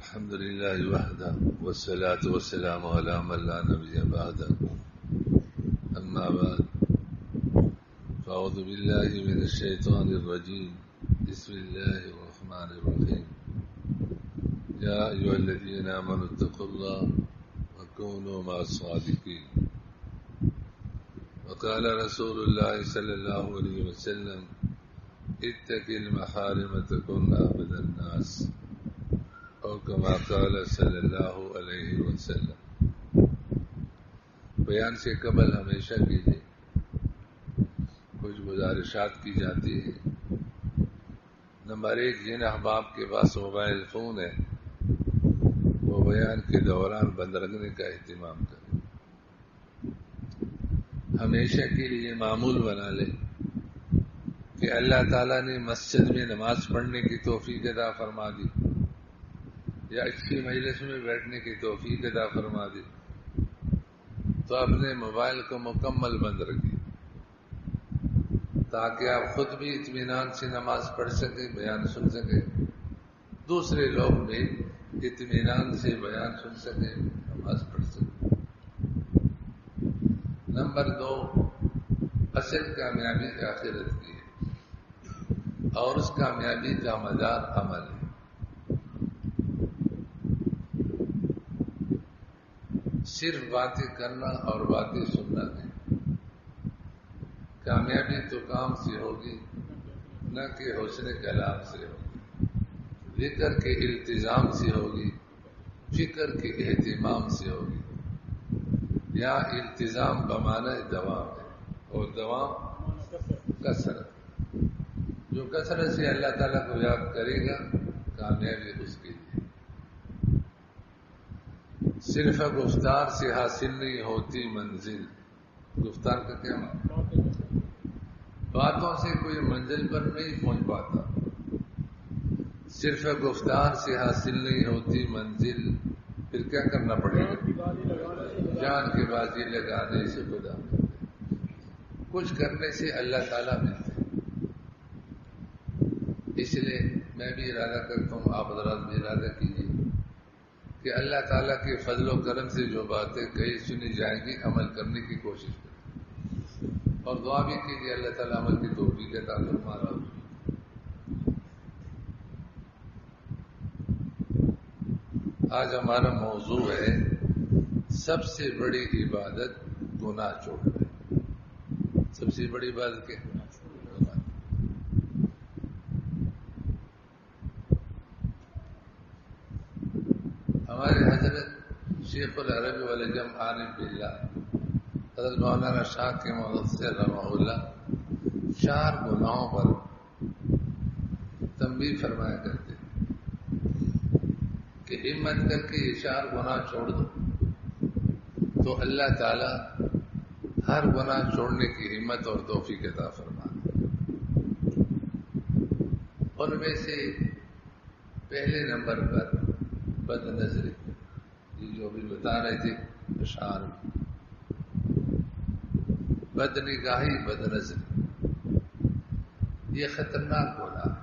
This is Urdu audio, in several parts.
الحمد لله وحده والصلاة والسلام على من لا نبي بعده أما بعد فأعوذ بالله من الشيطان الرجيم بسم الله الرحمن الرحيم يا أيها الذين آمنوا اتقوا الله وكونوا مع الصادقين وقال رسول الله صلى الله عليه وسلم اتق المحارم تكن عبد الناس اور کما قال صلی اللہ علیہ وسلم. بیان سے قبل ہمیشہ کے لیے کچھ گزارشات کی جاتی ہیں. نمبر 1، جن احباب کے پاس موبائل فون ہے وہ بیان کے دوران بند رکھنے کا اہتمام کریں. ہمیشہ کے لیے معمول بنا لیں کہ اللہ تعالیٰ نے مسجد میں نماز پڑھنے کی توفیق عطا فرما دی یا اچھی مجلس میں بیٹھنے کی توفیق عطا فرما دی تو اپنے موبائل کو مکمل بند رکھیں تاکہ آپ خود بھی اطمینان سے نماز پڑھ سکیں، بیان سن سکیں، دوسرے لوگ بھی اطمینان سے بیان سن سکیں، نماز پڑھ سکیں. نمبر 2، اصل کامیابی آخرت کی ہے اور اس کامیابی کا مدار عمل ہے. صرف باتیں کرنا اور باتیں سننا نہیں. کامیابی تو کام سے ہوگی نہ کہ حسن کلام سے ہوگی، ذکر کے التزام سے ہوگی، فکر کے اہتمام سے ہوگی. یا التزام بمعنی دوام ہے اور دوام کثرت. جو کثرت سے اللہ تعالیٰ کو یاد کرے گا کامیابی اس کے لیے. صرف گفتار سے حاصل نہیں ہوتی منزل. گفتار کا کیا معنی؟ باتوں سے کوئی منزل پر نہیں پہنچ پاتا. صرف گفتار سے حاصل نہیں ہوتی منزل. پھر کیا کرنا پڑے گا؟ جان کی بازی لگانے سے خدا ملتے. کچھ کرنے سے اللہ تعالیٰ ملتے. اس لیے میں بھی ارادہ کرتا ہوں، آپ حضرات بھی ارادہ کیجیے کہ اللہ تعالیٰ کے فضل و کرم سے جو باتیں کہی سنی جائیں گی عمل کرنے کی کوشش کریں اور دعا بھی کیجیے اللہ تعالیٰ عمل کی توفیق عطا فرمائے. آج ہمارا موضوع ہے سب سے بڑی عبادت گناہ چھوڑنا. سب سے بڑی عبادت کیا؟ ہمارے حضرت شیخ العرب والعجم عارف باللہ حضرت مولانا شاہ کے مدثر رحمہ اللہ 4 گناہوں پر تنبیہ فرمایا کرتے کہ ہمت کر کے یہ 4 گناہ چھوڑ دو تو اللہ تعالی ہر گناہ چھوڑنے کی ہمت اور توفیق عطا فرما. ان میں سے پہلے نمبر پر بد نظری، یہ جو بھی بتا رہے تھے اشعار، بد نگاہی، بد نظری، یہ خطرناک گناہ ہے،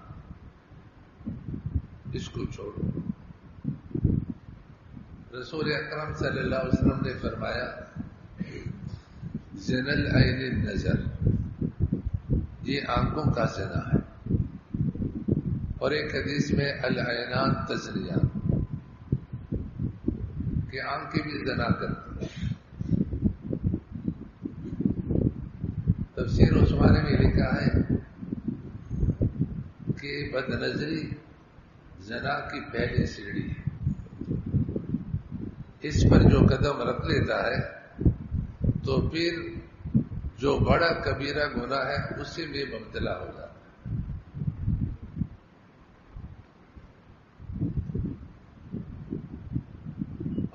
اس کو چھوڑو. رسول اکرم صلی اللہ علیہ وسلم نے فرمایا زنا العین النظر، یہ آنکھوں کا زنا ہے. اور ایک حدیث میں العینان تزنیان، کہ آنکھیں بھی زنا کرتی. تفسیر عثمانی میں لکھا ہے کہ بد نظری زنا کی پہلی سیڑھی ہے. اس پر جو قدم رکھ لیتا ہے تو پھر جو بڑا کبیرہ گناہ ہے اس سے بھی مبتلا ہو جاتا ہے.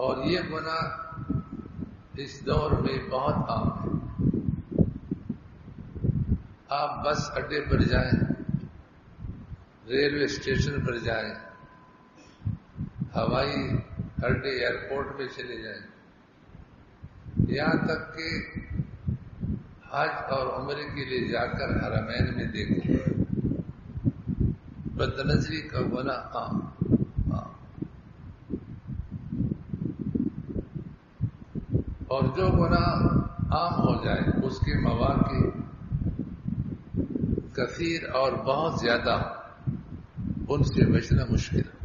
اور یہ گناہ اس دور میں بہت عام ہے. آپ بس اڈے پر جائیں، ریلوے اسٹیشن پر جائیں، ہوائی اڈے ایئرپورٹ میں چلے جائیں، یہاں تک کہ حج اور عمرے کے لیے جا کر حرمین میں دیکھیں، بد نظری کا گناہ عام. اور جو گناہ عام ہو جائے اس کے مواقع کثیر اور بہت زیادہ، ان سے بچنا مشکل ہے۔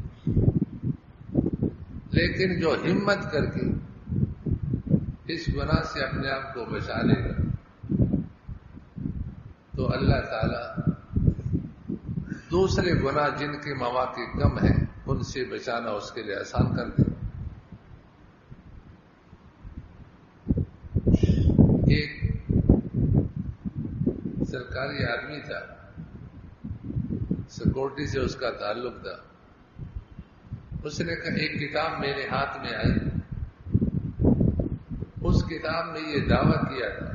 لیکن جو ہمت کر کے اس گناہ سے اپنے آپ کو بچا لے گا تو اللہ تعالی دوسرے گناہ جن کے مواقع کم ہیں ان سے بچانا اس کے لیے آسان کر دے۔ ایک سرکاری آدمی تھا، سیکورٹی سے اس کا تعلق تھا۔ اس نے کہا ایک کتاب میرے ہاتھ میں آئی، اس کتاب میں یہ دعویٰ کیا تھا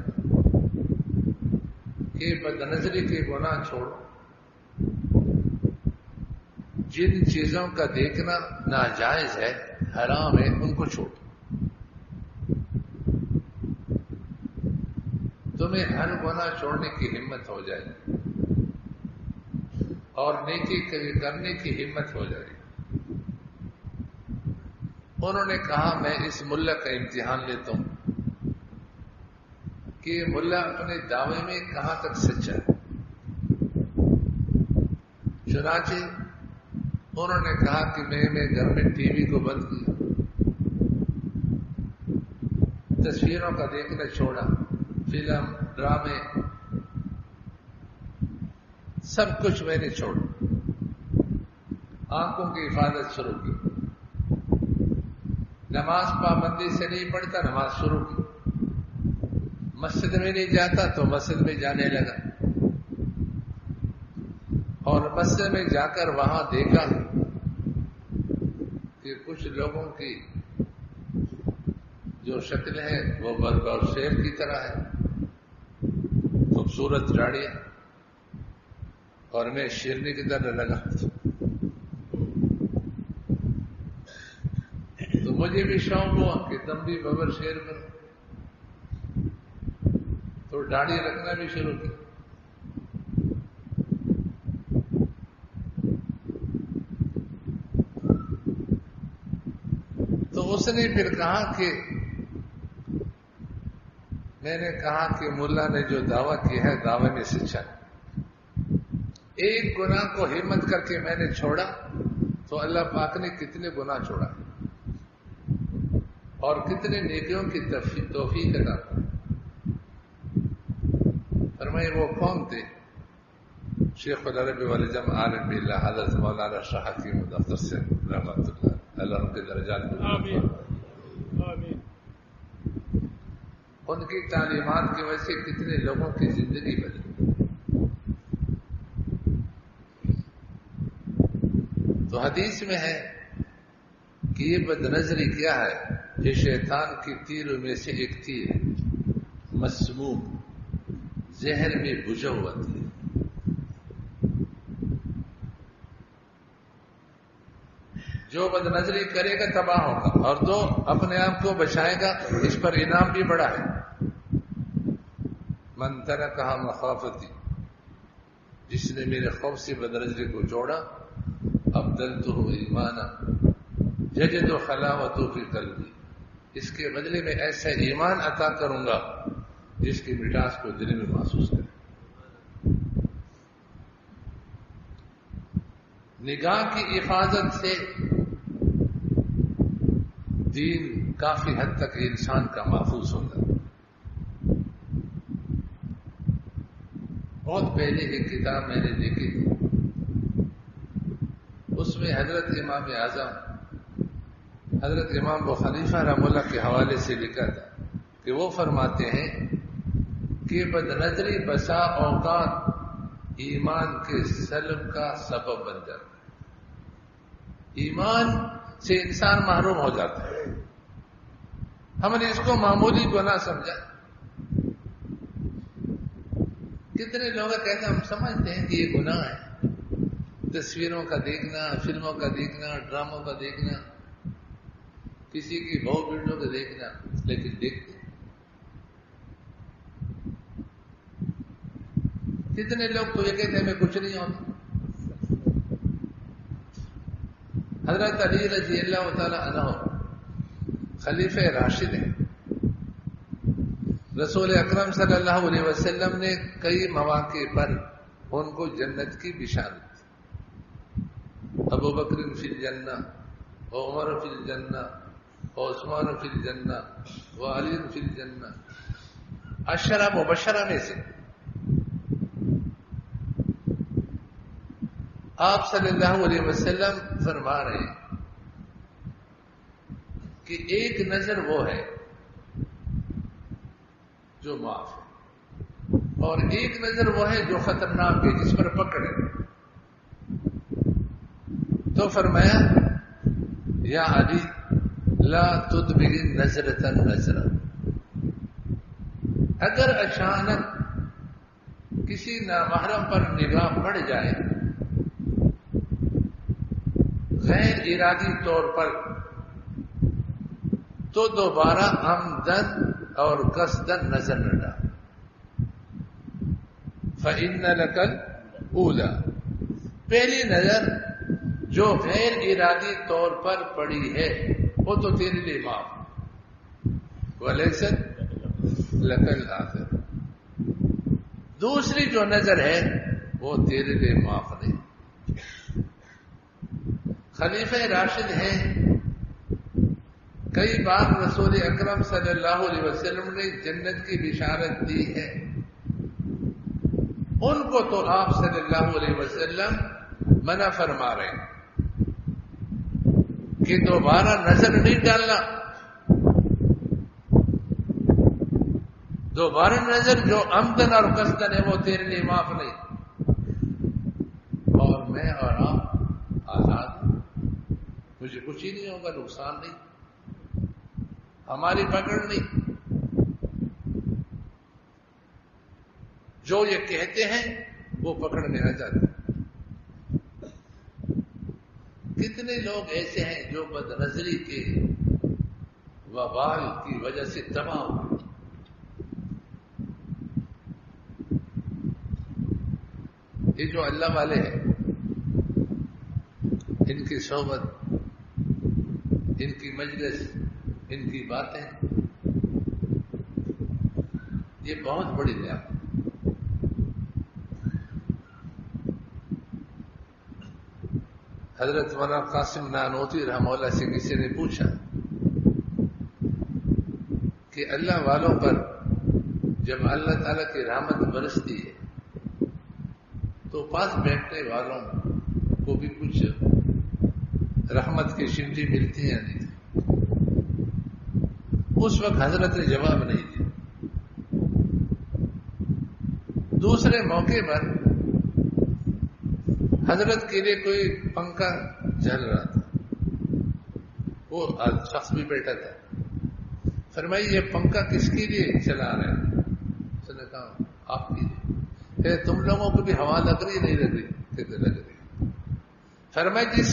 کہ بدنظری کے گناہ چھوڑو، جن چیزوں کا دیکھنا ناجائز ہے، حرام ہے، ان کو چھوڑو، تمہیں ہر گناہ چھوڑنے کی ہمت ہو جائے اور نیکی کرنے کی ہمت ہو جائے۔ انہوں نے کہا میں اس ملا کا امتحان لیتا ہوں کہ ملا اپنے دعوے میں کہاں تک سچا ہے۔ چنانچہ انہوں نے کہا کہ میں نے گھر میں ٹی وی کو بند کیا، تصویروں کا دیکھنا چھوڑا، فلم، ڈرامے، سب کچھ میں نے چھوڑا، آنکھوں کی حفاظت شروع کی، نماز پابندی سے نہیں پڑھتا، نماز شروع کی، مسجد میں نہیں جاتا تو مسجد میں جانے لگا، اور مسجد میں جا کر وہاں دیکھا کہ کچھ لوگوں کی جو شکل ہے وہ برگ اور شیر کی طرح ہے، خوبصورت داڑیاں، اور میں شیرنی کی طرح لگا، تو مجھے بھی شوق ہوا کہ تم بھی ببر شیر کرو، تو داڑھی رکھنا بھی شروع کی۔ تو اس نے پھر کہا کہ میں نے کہا کہ ملا نے جو دعویٰ کیا ہے دعوے میں سچا ہے، ایک گناہ کو ہمت کر کے میں نے چھوڑا تو اللہ پاک نے کتنے گناہ چھوڑا اور کتنے نیکیوں کی توفیق عطا کی۔ فرمائے وہ کون تھے؟ شیخ العرب والجم عالم باللہ حضرت مولانا شاہ حکیم دفتر سے رحمۃ اللہ ان کے درجات کو آمین۔ ان کی تعلیمات کی وجہ سے کتنے لوگوں کی زندگی بدلی۔ تو حدیث میں ہے کہ یہ بدنظری کیا ہے؟ یہ شیطان کی تیروں میں سے ایک تیر ہے، مسموم، زہر میں بجھا ہوا تیر۔ جو بدنظری کرے گا تباہ ہوگا، اور جو اپنے آپ کو بچائے گا اس پر انعام بھی بڑا ہے۔ من ترکھا مخافتی، جس نے میرے خوف سے بدنظری کو چھوڑا، ابدلتہ ایمانا یجد حلاوتہ فی قلبی، اس کے بدلے میں ایسا ایمان عطا کروں گا جس کی مٹاس کو دل میں محسوس کرے۔ نگاہ کی حفاظت سے دین کافی حد تک انسان کا محفوظ ہوتا ہے۔ بہت پہلے ایک کتاب میں نے دیکھی تھی، اس میں حضرت امام اعظم حضرت امام ابو حنیفہ رحمہ اللہ کے حوالے سے لکھا تھا کہ وہ فرماتے ہیں کہ بدنظری بسا اوقات ایمان کے سلب کا سبب بن جاتا ہے، ایمان سے انسان محروم ہو جاتا ہے۔ ہم نے اس کو معمولی گناہ سمجھا۔ کتنے لوگ کہتے ہیں ہم سمجھتے ہیں کہ یہ گناہ ہے، تصویروں کا دیکھنا، فلموں کا دیکھنا، ڈراموں کا دیکھنا، کسی کی بہو بیٹوں کا دیکھنا، لیکن دیکھتے کتنے لوگ تو یہ کہتے ہیں ہمیں کچھ نہیں ہوتا۔ حضرت علی رضی اللہ تعالی عنہ خلیفہ راشد ہیں، رسول اکرم صلی اللہ علیہ وسلم نے کئی مواقع پر ان کو جنت کی بشارت دی. ابو بکر فی الجنہ، عمر فی الجنہ، عثمان فی الجنہ، وعلی فی الجنہ، عشرہ مبشرہ میں سے. آپ صلی اللہ علیہ وسلم فرما رہے ہیں کہ ایک نظر وہ ہے جو معاف ہے، اور ایک نظر وہ ہے جو خطرناک ہے، جس پر پکڑ ہے. تو فرمایا یا علی لا تدبر نظرة نظرہ، اگر اچانک کسی نامحرم پر نگاہ پڑ جائے غیر ارادی طور پر، تو دوبارہ عمدن اور قصدن نظر نہ ڈال. فَإِنَّ لَكَ الْأُولَى، پہلی نظر جو غیر ارادی طور پر پڑی ہے وہ تو تیرے لیے معاف، وَلَيْسَتْ لَكَ الْآخِرَةُ، دوسری جو نظر ہے وہ تیرے لیے معاف نہیں. خلیفہ راشد ہیں، کئی بار رسول اکرم صلی اللہ علیہ وسلم نے جنت کی بشارت دی ہے. ان کو تو آپ صلی اللہ علیہ وسلم منع فرما رہے ہیں کہ دوبارہ نظر نہیں ڈالنا. دوبارہ نظر جو عمدن اور قصدن ہے وہ تیرے لیے معاف نہیں. اور میں اور آپ آزاد ہیں، مجھے کچھ ہی نہیں ہوگا، نقصان نہیں، ہماری پکڑ نہیں. جو یہ کہتے ہیں وہ پکڑ میں آ جاتے. کتنے لوگ ایسے ہیں جو بد نظری کے وبال کی وجہ سے تباہ ہوئے. یہ جو اللہ والے ہیں، ان کی صحبت، ان کی مجلس، ان کی باتیں، یہ بہت بڑی نعمت. حضرت مولانا قاسم نانوتوی رحمہ اللہ سے کسی نے پوچھا کہ اللہ والوں پر جب اللہ تعالیٰ کی رحمت برستی ہے تو پاس بیٹھنے والوں کو بھی کچھ رحمت کی شنڈی ملتی ہے نہیں؟ اس وقت حضرت نے جواب نہیں دیا. دوسرے موقع پر حضرت کے لیے کوئی پنکھا جل رہا تھا، وہ شخص بھی بیٹھا تھا. فرمائی یہ پنکھا کس کے لیے چلا رہے ہیں؟ اس نے کہا آپ کے لیے. کہ تم لوگوں کو بھی ہوا لگ رہی نہیں لگ رہی؟ کہتے لگ رہی. فرمائی جس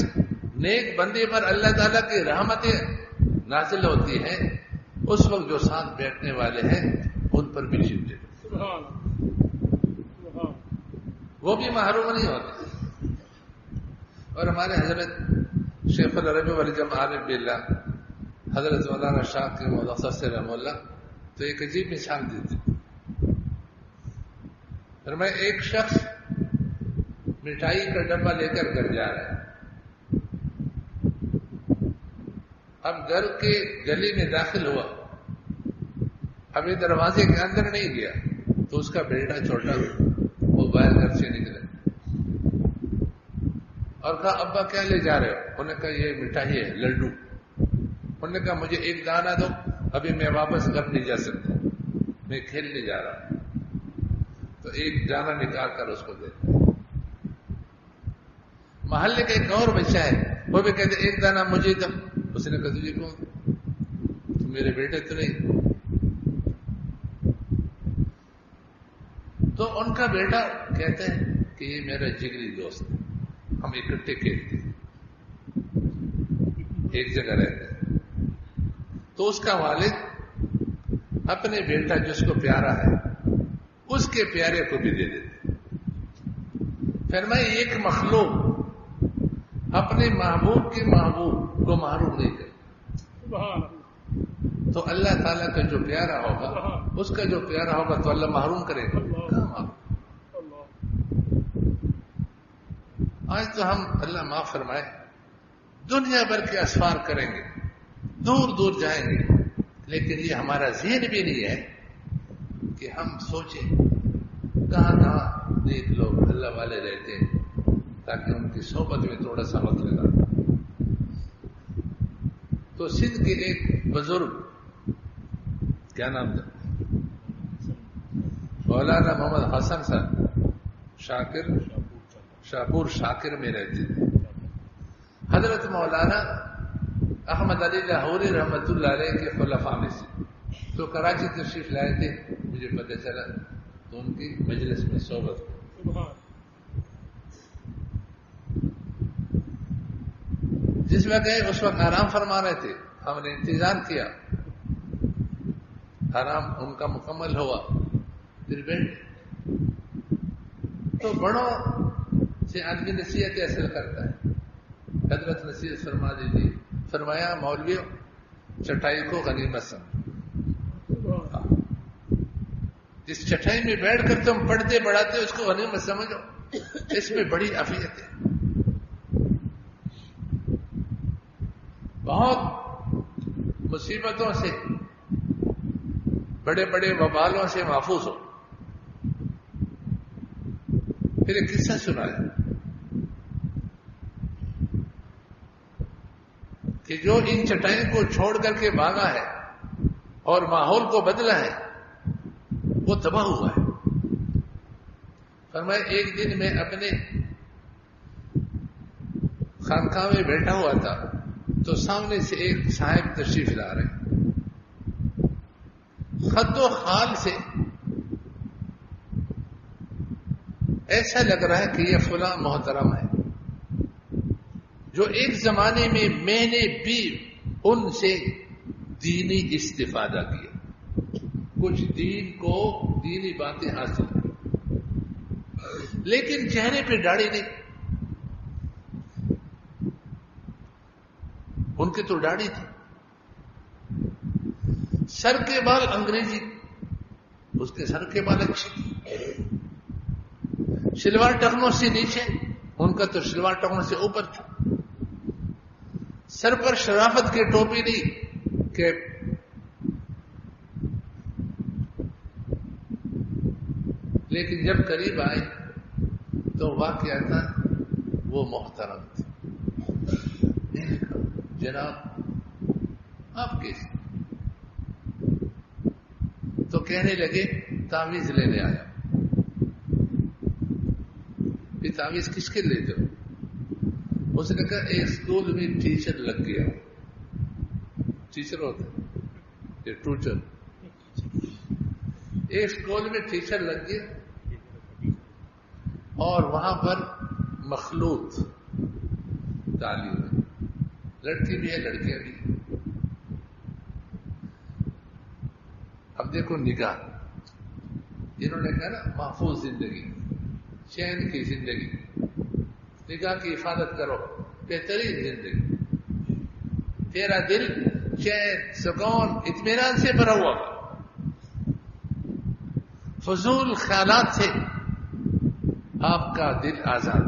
نیک بندے پر اللہ تعالیٰ کی رحمتیں نازل ہوتی ہیں اس وقت جو ساتھ بیٹھنے والے ہیں ان پر بھی شدت، وہ بھی محروم نہیں ہوتے. اور ہمارے حضرت شیخ العرب والجم عارف باللہ حضرت مولانا شاہ کے مختص سے رحمہ اللہ تو ایک عجیب مثال دیتے. میں ایک شخص مٹھائی کا ڈبہ لے کر گھر جا رہا ہے. اب گھر کے گلی میں داخل ہوا، ابھی دروازے کے اندر نہیں گیا تو اس کا بیٹا چھوٹا وہ باہر گھر سے نکلے اور کہا ابا کیا لے جا رہے ہو؟ انہوں نے کہا یہ مٹھائی ہے، لڈو. انہوں نے کہا مجھے ایک دانہ دو، ابھی میں واپس گھر نہیں جا سکتا، میں کھیلنے جا رہا ہوں. تو ایک دانہ نکال کر اس کو دیتے. محلے کا ایک اور بچہ ہے، وہ بھی کہتے ایک دانہ مجھے دو. اس نے کہا تجھے کون؟ تو میرے بیٹے تو نہیں. تو ان کا بیٹا کہتا ہے کہ یہ میرا جگری دوست ہے، ہم اکٹھے کھیلتے ہیں، ایک جگہ رہتے ہیں. تو اس کا والد اپنے بیٹا جس کو پیارا ہے اس کے پیارے کو بھی دے دیتے. فرمائے ایک مخلوق اپنے محبوب کے محبوب کو محروم نہیں کرے. تو اللہ تعالیٰ کا جو پیارا ہوگا اس کا جو پیارا ہوگا تو اللہ محروم کرے گا. کہاں محروم؟ آج تو ہم اللہ معاف فرمائے دنیا بھر کے اسفار کریں گے, دور دور جائیں گے, لیکن یہ ہمارا ذہن بھی نہیں ہے کہ ہم سوچیں کہاں کہاں نیک لوگ اللہ والے رہتے ہیں تاکہ ان کی صحبت میں تھوڑا سا وقت لگا. تو سندھ کے ایک بزرگ, کیا نام تھا, مولانا محمد حسن صاحب شاپور شاکر میں رہتے تھے. حضرت مولانا احمد علی لاہوری رحمت اللہ علیہ کے خلفاء میں سے تو کراچی تشریف لائے تھے. مجھے پتہ چلا تو ان کی مجلس میں صحبت کی. جس میں گئے اس وقت آرام فرما رہے تھے, ہم نے انتظار کیا, آرام ان کا مکمل ہوا, پھر بیٹھے تو بڑوں سے آدمی نصیحت حاصل کرتا ہے. حضرت نصیحت فرما دیجیے. فرمایا مولویوں چٹائی کو غنیمت سمجھو, جس چٹائی میں بیٹھ کر تم پڑھتے پڑھاتے اس کو غنیمت سمجھو, اس میں بڑی عافیت ہے. بہت مصیبتوں سے, بڑے بڑے وبالوں سے محفوظ ہو. پھر ایک قصہ سنایا کہ جو ان چٹائیوں کو چھوڑ کر کے بھاگا ہے اور ماحول کو بدلا ہے وہ تباہ ہوا ہے. فرمایا ایک دن میں اپنے خانقاہ میں بیٹھا ہوا تھا تو سامنے سے ایک صاحب تشریف لا رہے, خد و خال سے ایسا لگ رہا ہے کہ یہ فلاں محترم ہے جو ایک زمانے میں نے بھی ان سے دینی استفادہ کیا, کچھ دین کو دینی باتیں حاصل کی, لیکن چہرے پہ داڑھی نہیں. ان کی تو داڑھی تھی, سر کے بال انگریزی, اس کے سر کے بال اچھے, شلوار ٹخنوں سے نیچے, ان کا تو شلوار ٹخنوں سے اوپر تھا. سر پر شرافت کی ٹوپی نہیں کہ لیکن جب قریب آئے تو واقعہ تھا وہ محترم تھے. جناب آپ کیسے؟ تو کہنے لگے تعویذ لینے آیا. یہ تعویذ کس کے لیتے ہو؟ اس نے کہا ایک اسکول میں ٹیچر لگ گیا. ٹیچر ہوتا ہے یہ ٹوچر. ایک اسکول میں ٹیچر لگ گیا اور وہاں پر مخلوط تعلیم ہے, لڑکی بھی ہے لڑکیاں بھی. اب دیکھو نگاہ, جنہوں نے کہا نا محفوظ زندگی, چین کی زندگی, نگاہ کی حفاظت کرو, بہترین زندگی. تیرا دل چین سکون اطمینان سے بھرا ہوا, فضول خیالات سے آپ کا دل آزاد.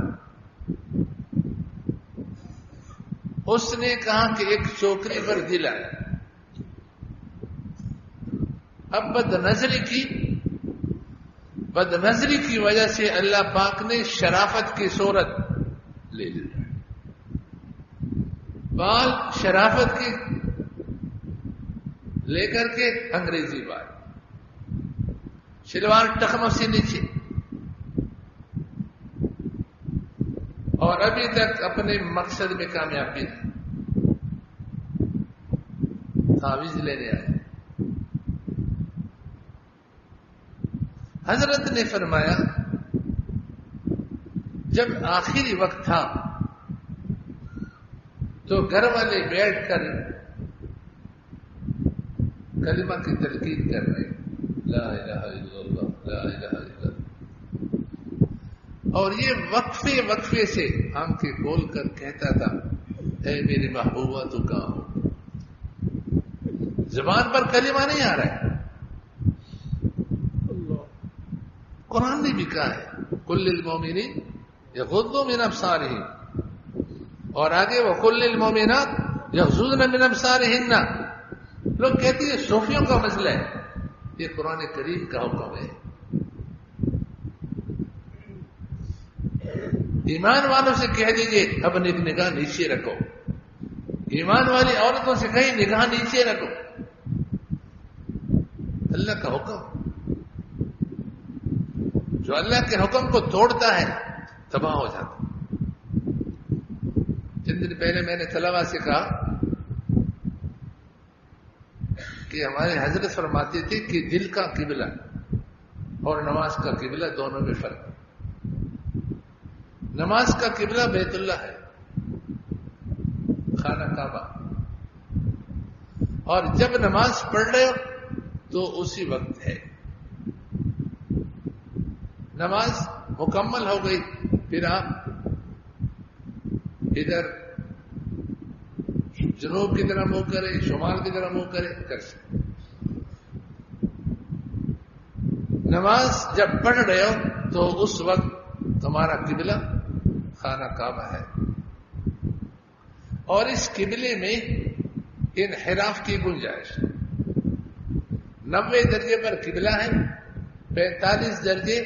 اس نے کہا کہ ایک چوکری پر دل آیا. اب بد نظری کی وجہ سے اللہ پاک نے شرافت کی صورت لے لی. بال شرافت کی لے کر کے انگریزی بال, شلوار ٹخنوں سے نیچے, اور ابھی تک اپنے مقصد میں کامیابی ہے. تعویذ لینے آئے. حضرت نے فرمایا جب آخری وقت تھا تو گھر والے بیٹھ کر کلمہ کی تلقین کر رہے, لا الہ الا اللہ لا الہ الا اللہ, اور یہ وقفے سے آنکھیں کھول کر کہتا تھا اے میری محبوبہ تو کہاں ہو, زبان پر کلمہ نہیں آ رہا ہے. قرآن نے بھی کہا ہے کل للمؤمنین یغضوا من ابصارہم، اور آگے وقل للمؤمنات یغضضن من ابصارہن. لوگ کہتے ہیں صوفیوں کا مسئلہ ہے، یہ قرآن کریم کا حکم ہے. ایمان والوں سے کہہ دیجئے اپنی نگاہ نیچے رکھو. ایمان والی عورتوں سے کہیں نگاہ نیچے رکھو. اللہ کا حکم، جو اللہ کے حکم کو توڑتا ہے تباہ ہو جاتا. چند دن پہلے میں نے طلبا سے کہا کہ ہمارے حضرت فرماتے تھے کہ دل کا قبلہ اور نماز کا قبلہ دونوں میں فرق ہے. نماز کا قبلہ بیت اللہ ہے، خانہ کعبہ، اور جب نماز پڑھ رہے ہو تو اسی وقت ہے. نماز مکمل ہو گئی پھر آپ ادھر جنوب کی طرف منہ کرے، شمال کی طرف منہ کرے، کر سکتے. نماز جب پڑھ رہے ہو تو اس وقت تمہارا قبلہ خانہ کعبہ ہے، اور اس قبلے میں انحراف کی گنجائش. 90 درجے پر قبلہ ہے، 45 درجے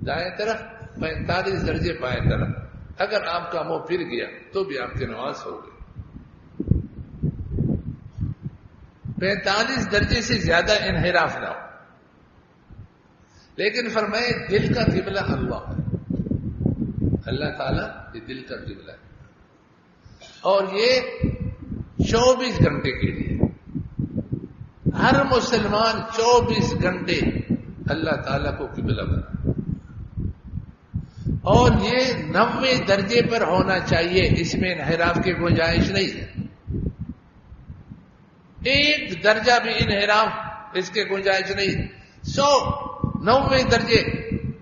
دائیں طرف، 45 درجے بائیں طرف. اگر آپ کا منہ پھر گیا تو بھی آپ کی نماز ہو گئی. 45 درجے سے زیادہ انحراف نہ ہو. لیکن فرمائے دل کا قبلہ اللہ ہے، اللہ تعالیٰ یہ دل کا قبلہ ہے، اور یہ 24 گھنٹے کے لیے. ہر مسلمان 24 گھنٹے اللہ تعالیٰ کو قبلہ بنا، اور یہ 90 درجے پر ہونا چاہیے. اس میں انحراف کی گنجائش نہیں ہے. ایک درجہ بھی انحراف اس کے گنجائش نہیں. 90 درجے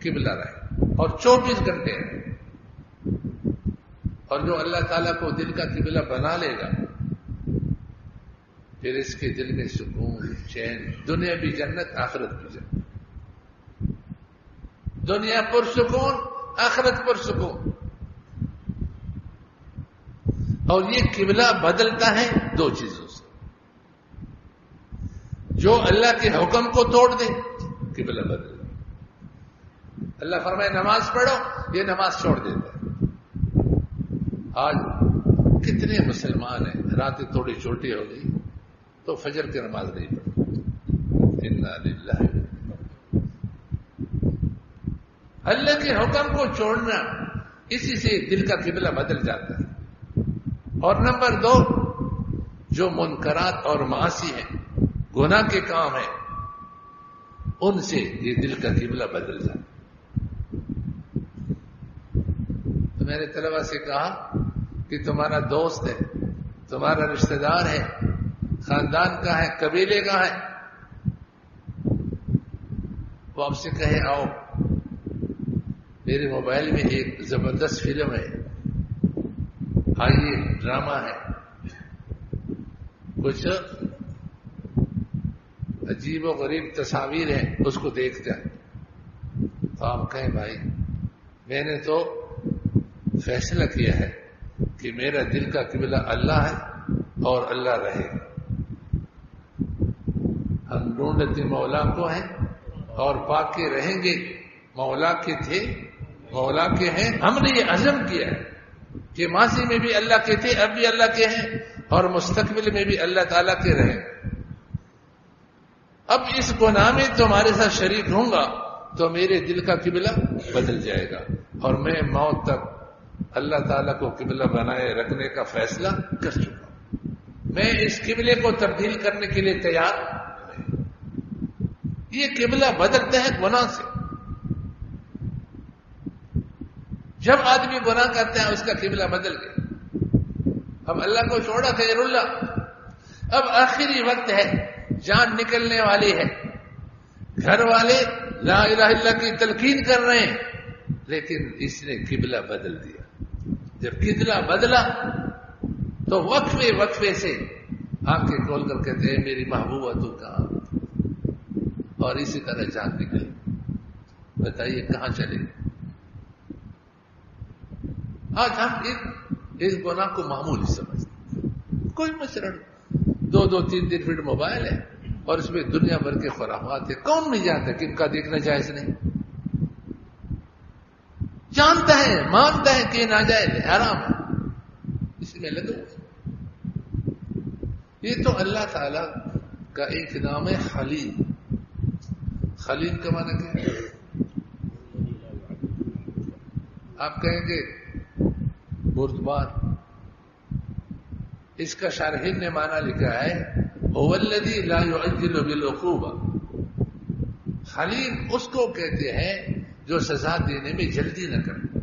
قبلہ رہے اور 24 گھنٹے رہے. اور جو اللہ تعالیٰ کو دل کا قبلہ بنا لے گا پھر اس کے دل میں سکون، چین، دنیا بھی جنت، آخرت بھی جنت. دنیا پر سکون، آخرت پر سکون. اور یہ قبلہ بدلتا ہے 2 چیزوں سے. جو اللہ کے حکم کو توڑ دے قبلہ بدل. اللہ فرمائے نماز پڑھو، یہ نماز چھوڑ دیتا ہے. آج کتنے مسلمان ہیں راتیں تھوڑی چھوٹی ہو گئی تو فجر کی نماز نہیں پڑھتے. انا للہ. اللہ کے حکم کو چھوڑنا، اسی سے دل کا قبلہ بدل جاتا ہے. اور نمبر 2، جو منکرات اور معاصی ہیں، گناہ کے کام ہیں، ان سے یہ دل کا قبلہ بدل جاتا ہے. تو میں نے طلبا سے کہا کہ تمہارا دوست ہے، تمہارا رشتہ دار ہے، خاندان کا ہے، قبیلے کا ہے، وہ آپ سے کہے آؤ میرے موبائل میں ایک زبردست فلم ہے، آئیے ڈرامہ ہے، کچھ عجیب و غریب تصاویر ہیں، اس کو دیکھ جائیں. تو آپ کہیں بھائی میں نے تو فیصلہ کیا ہے کہ میرا دل کا قبلہ اللہ ہے اور اللہ رہے. ہم ڈھونڈتے مولا کو ہیں اور پا کے رہیں گے. مولا کے تھے، مولا کے ہیں. ہم نے یہ عزم کیا ہے کہ ماضی میں بھی اللہ کے تھے، اب بھی اللہ کے ہیں، اور مستقبل میں بھی اللہ تعالیٰ کے رہیں. اب اس گناہ میں تمہارے ساتھ شریک ہوں گا تو میرے دل کا قبلہ بدل جائے گا، اور میں موت تک اللہ تعالیٰ کو قبلہ بنائے رکھنے کا فیصلہ کر چکا ہوں. میں اس قبلے کو تبدیل کرنے کے لیے تیار نہیں. یہ قبلہ بدلتا ہے گناہ سے. جب آدمی گناہ کرتا ہے اس کا قبلہ بدل گیا. اب اللہ کو چھوڑا خیر اللہ، اب آخری وقت ہے، جان نکلنے والی ہے، گھر والے لا الہ الا اللہ کی تلقین کر رہے ہیں، لیکن اس نے قبلہ بدل دیا. جب قبلہ بدلا تو وقفے وقفے سے آنکھیں کھول کر کہتے ہیں میری محبوبہ تو کہاں، اور اسی طرح جان نکلی. بتائیے کہاں چلے. آج ہم اس گناہ کو معمولی سمجھتے ہیں، کوئی مسئلہ نہیں. 2-3 فٹ موبائل ہے اور اس میں دنیا بھر کے خرافات ہے. کون نہیں جانتا کہ ان کا دیکھنا جائز نہیں؟ جانتا ہے، مانتا ہے کہ ناجائز ہے، حرام ہے، اس میں لگو. یہ تو اللہ تعالی کا ایک نام ہے خلیل. خلیل کا معنی کیا ہے؟ آپ کہیں گے بردبار. اس کا شارحین نے معنی لکھا ہے هو الذی لا يعجل بالعقوبہ. خلیل اس کو کہتے ہیں جو سزا دینے میں جلدی نہ کرے.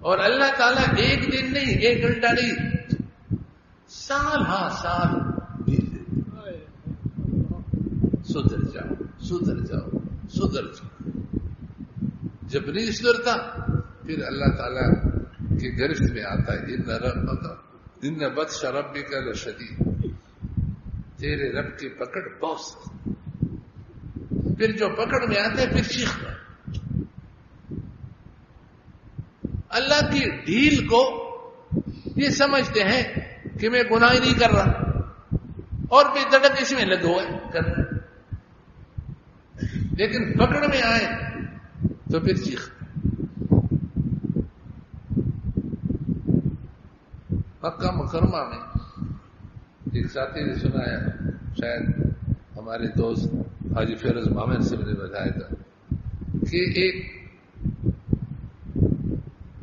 اور اللہ تعالیٰ ایک دن نہیں، 1 گھنٹہ نہیں، سال سال بیت دیتے. سدھر جاؤ سدھر جاؤ سدھر جاؤ. جب نہیں سدھرتا پھر اللہ تعالیٰ کی گرفت میں آتا ہے. ان بطش ربک لشدید. تیرے رب کی پکڑ بہت سخت. پھر جو پکڑ میں آتے ہیں پھر چیخنا. اللہ کی ڈھیل کو یہ سمجھتے ہیں کہ میں گناہ ہی نہیں کر رہا، اور بھی دڑک اس میں لگا ہوا ہے کرنا. لیکن پکڑ میں آئے تو پھر چیخنا. مکہ مکرمہ میں ایک ساتھی نے سنایا، شاید ہمارے دوست حاجی فیروز محمد سے نے بتایا تھا کہ ایک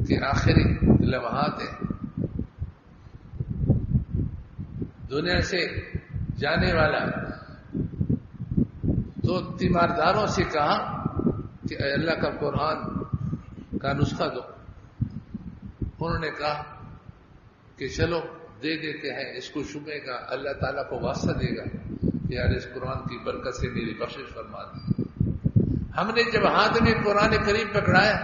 کے آخری لمحات ہیں، دنیا سے جانے والا، تو تیمارداروں سے کہا کہ اے اللہ کا قرآن کا نسخہ دو. انہوں نے کہا کہ چلو دے دیتے ہیں، اس کو شبے گا، اللہ تعالیٰ کو واسطہ دے گا کہ یار اس قرآن کی برکت سے میری بخشش فرما دی. ہم نے جب ہاتھ میں قرآن کریم پکڑایا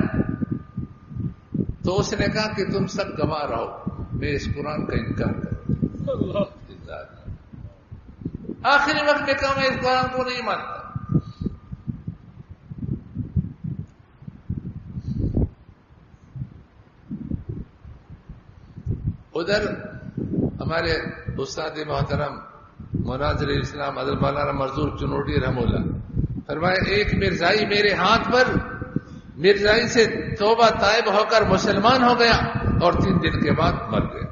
تو اس نے کہا کہ تم سب گواہ رہو، میں اس قرآن کا انکار کروں. آخری وقت میں کہا میں اس قرآن کو نہیں مانتا. ادھر ہمارے استاد محترم مناظر اسلام حضرت مولانا مرزوق چنوٹی رحمہ اللہ فرمائے، ایک مرزائی میرے ہاتھ پر مرزائی سے توبہ طائب ہو کر مسلمان ہو گیا اور 3 دن کے بعد مر گیا.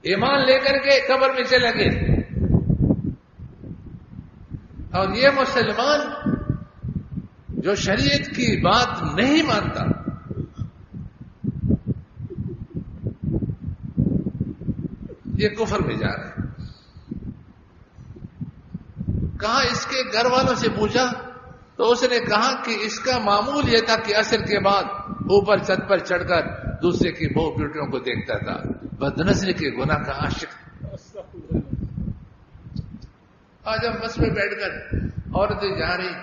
ایمان لے کر کے قبر میں چلے گئے. اور یہ مسلمان جو شریعت کی بات نہیں مانتا، یہ کفر میں جا رہا ہے. کہا اس کے گھر والوں سے پوچھا تو اس نے کہا کہ اس کا معمول یہ تھا کہ عصر کے بعد اوپر چھت پر چڑھ کر دوسرے کی بہو بیٹیوں کو دیکھتا تھا. بدنظری کے گناہ کا عاشق. آج ہم بس میں بیٹھ کر عورتیں جا رہی،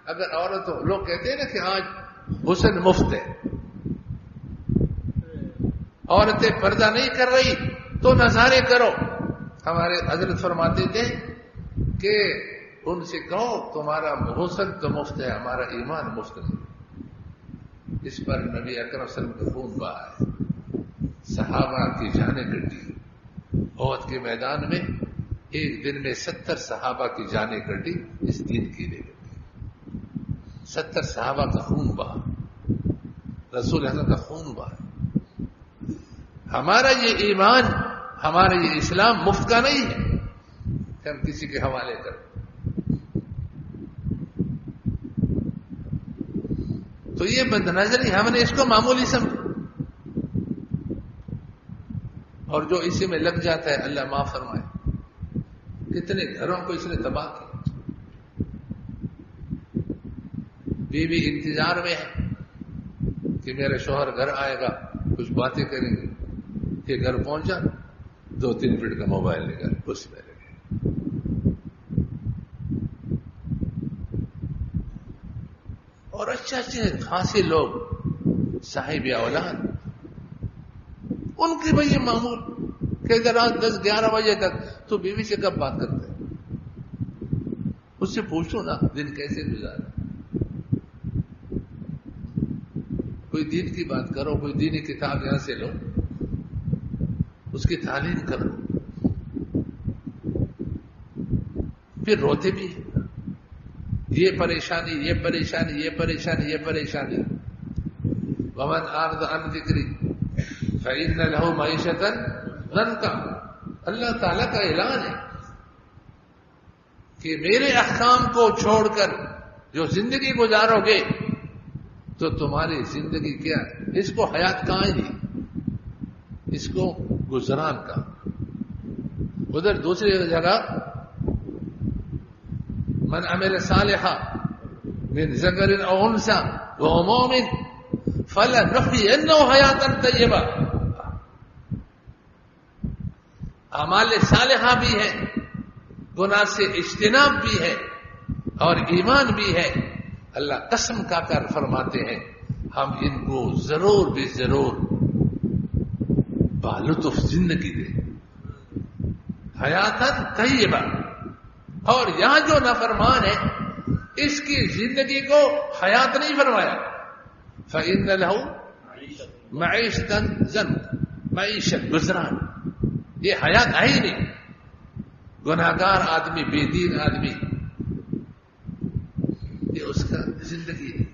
اگر عورتوں لوگ کہتے ہیں نا کہ آج حسن مفت ہے، عورتیں پردہ نہیں کر رہی تو نظارے کرو. ہمارے حضرت فرماتے تھے کہ ان سے کہو تمہارا حسن تو مفت ہے، ہمارا ایمان مفت نہیں. اس پر نبی اکرم صلی اللہ علیہ وسلم کا خون بہا ہے، صحابہ کی جانیں کٹی. احد کے میدان میں ایک دن میں 70 صحابہ کی جانیں کٹی، اس دین کے لیے. 70 صحابہ کا خون بہا، رسول اللہ کا خون بہا. ہمارا یہ ایمان، ہمارا یہ اسلام مفت کا نہیں ہے کہ ہم کسی کے حوالے کریں. تو یہ بدنظری ہم نے اس کو معمولی سمجھا، اور جو اسی میں لگ جاتا ہے اللہ معاف فرمائے. کتنے گھروں کو اس نے تباہ کیا. بیوی انتظار میں ہے کہ میرا شوہر گھر آئے گا، کچھ باتیں کریں گے. یہ گھر پہنچا، 2-3 فٹ کا موبائل نکال اس میں لگے. اور اچھے خاصے لوگ صاحب اولاد، ان کے بھائی معمول کہ اگر رات 10-11 بجے تک تو بیوی سے کب بات کرتے ہیں؟ اس سے پوچھو نا دن کیسے گزارا. کوئی دین کی بات کرو, کوئی دینی کتاب یہاں سے لو, اس کی تعلیم کرو. پھر روتے بھی ہیں, یہ پریشانی, یہ پریشانی, یہ پریشانی, یہ پریشانی. ومن اعرض عن ذکری فإن له معیشة ضنکا. اللہ تعالیٰ کا اعلان ہے کہ میرے احکام کو چھوڑ کر جو زندگی گزارو گے تو تمہاری زندگی کیا ہے؟ اس کو حیات کہاں نہیں, اس کو گزران کا. ادھر دوسری جگہ من عمل صالحا من ذکر او انثى وهو مؤمن فلنحيينه حیاتا طیبہ. اعمال صالحہ بھی ہے, گناہ سے اجتناب بھی ہے, اور ایمان بھی ہے. اللہ قسم کھا کر فرماتے ہیں ہم ان کو ضرور بھی ضرور بالطف زندگی دیں, حیاتاً طیبہ. اور یہاں جو نافرمان ہے اس کی زندگی کو حیات نہیں فرمایا. فإن له معیشة ضنکا, معیشت گزران, یہ حیات ہے ہی نہیں. گناہگار آدمی, بے دین آدمی, یہ اس کا زندگی ہے.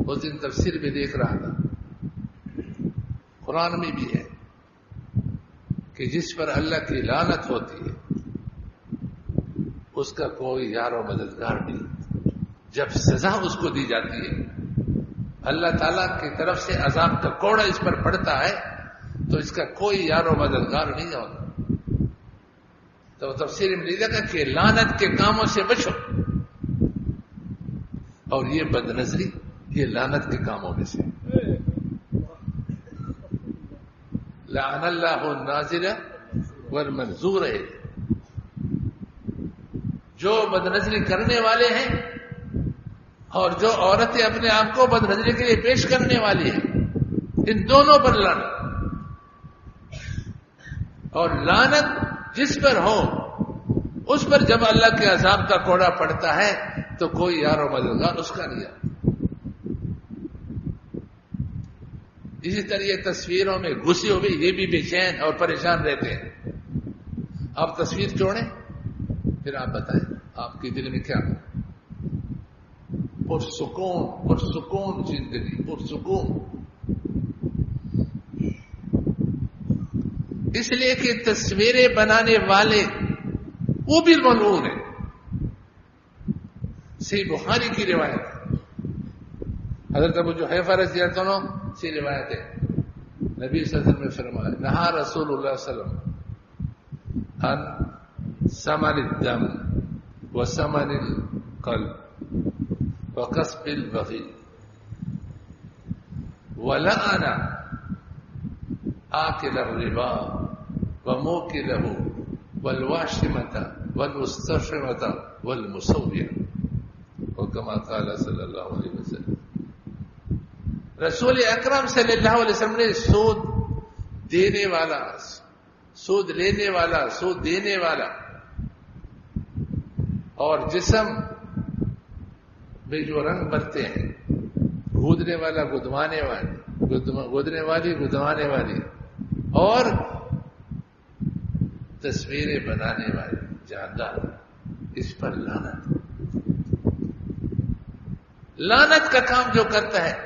اس دن تفسیر میں دیکھ رہا تھا, قرآن میں بھی ہے کہ جس پر اللہ کی لعنت ہوتی ہے اس کا کوئی یار و مددگار نہیں. جب سزا اس کو دی جاتی ہے, اللہ تعالیٰ کی طرف سے عذاب کا کوڑا اس پر پڑتا ہے, تو اس کا کوئی یار و مددگار نہیں ہوتا. تو تفسیر میں لکھا کہ لعنت کے کاموں سے بچو, اور یہ بد نظری یہ لعنت کے کاموں میں سے. لعن اللہ الناظر والمنظور ہے. جو بد نظری کرنے والے ہیں اور جو عورتیں اپنے آپ کو بد نظری کے لیے پیش کرنے والی ہیں, ان دونوں پر لعنت. اور لعنت جس پر ہو اس پر جب اللہ کے عذاب کا کوڑا پڑتا ہے تو کوئی یار و مددگار اس کا نہیں آتا. اسی طرح یہ تصویروں میں گھسے ہوئے یہ بھی بے چین اور پریشان رہتے ہیں. آپ تصویر چھوڑیں, پھر آپ بتائیں آپ کے دل میں کیا ہو. پرسکون, پرسکون زندگی, پرسکون. اس لیے کہ تصویریں بنانے والے وہ بھی ملعون ہیں. صحیح بخاری کی روایت ہے, حضرت ابو جحیفہ رضی اللہ عنہ سے روایت ہے, نبی صلی اللہ علیہ وسلم نے فرمایا نہا رسول اللہ صلی اللہ علیہ وسلم عن ثمن الدم وثمن القلب وقسب البغي ولعن آكل الربا وموكله والواشمة والمستشرمة والمسوية, وكما قال صلی اللہ علیہ وسلم. رسول اکرم صلی اللہ علیہ وسلم نے سود دینے والا, سود لینے والا, سود دینے والا اور جسم میں جو رنگ بھرتے ہیں, گودنے والا گدوانے والی, گودنے والی گدوانے والی, اور تصویریں بنانے والی جاندار, اس پر لعنت. لعنت کا کام جو کرتا ہے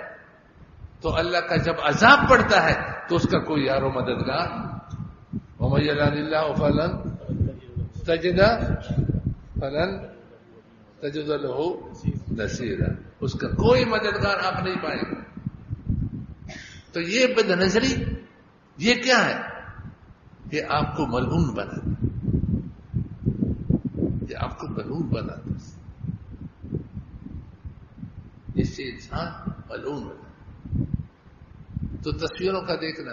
تو اللہ کا جب عذاب پڑتا ہے تو اس کا کوئی یار و مددگار. وَمَن يَلْعَنِ اللَّهُ فَلَن تَجِدَ لَهُ نَصِيرًا. اس کا کوئی مددگار آپ نہیں پائیں گے. تو یہ بد نظری یہ کیا ہے؟ یہ آپ کو ملعون بناتا, یہ آپ کو ملعون بناتا, اس سے انسان ملعون بناتا. تو تصویروں کا دیکھنا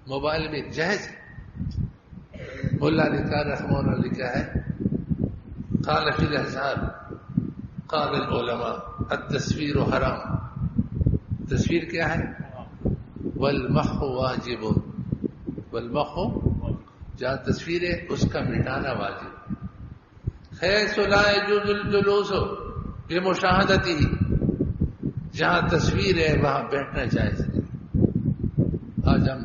موبائل میں جائز ہے. مولا لکھا رحمہ اللہ لکھا ہے قال فی الاحزاب قال العلماء التصویر حرام. تصویر کیا ہے؟ والمحو واجب، والمحو جہاں تصویر ہے اس کا مٹانا واجب. حیث لا يجوز الجلوس بمشاہدتہ، جہاں تصویر ہے وہاں بیٹھنا جائز نہیں. آج ہم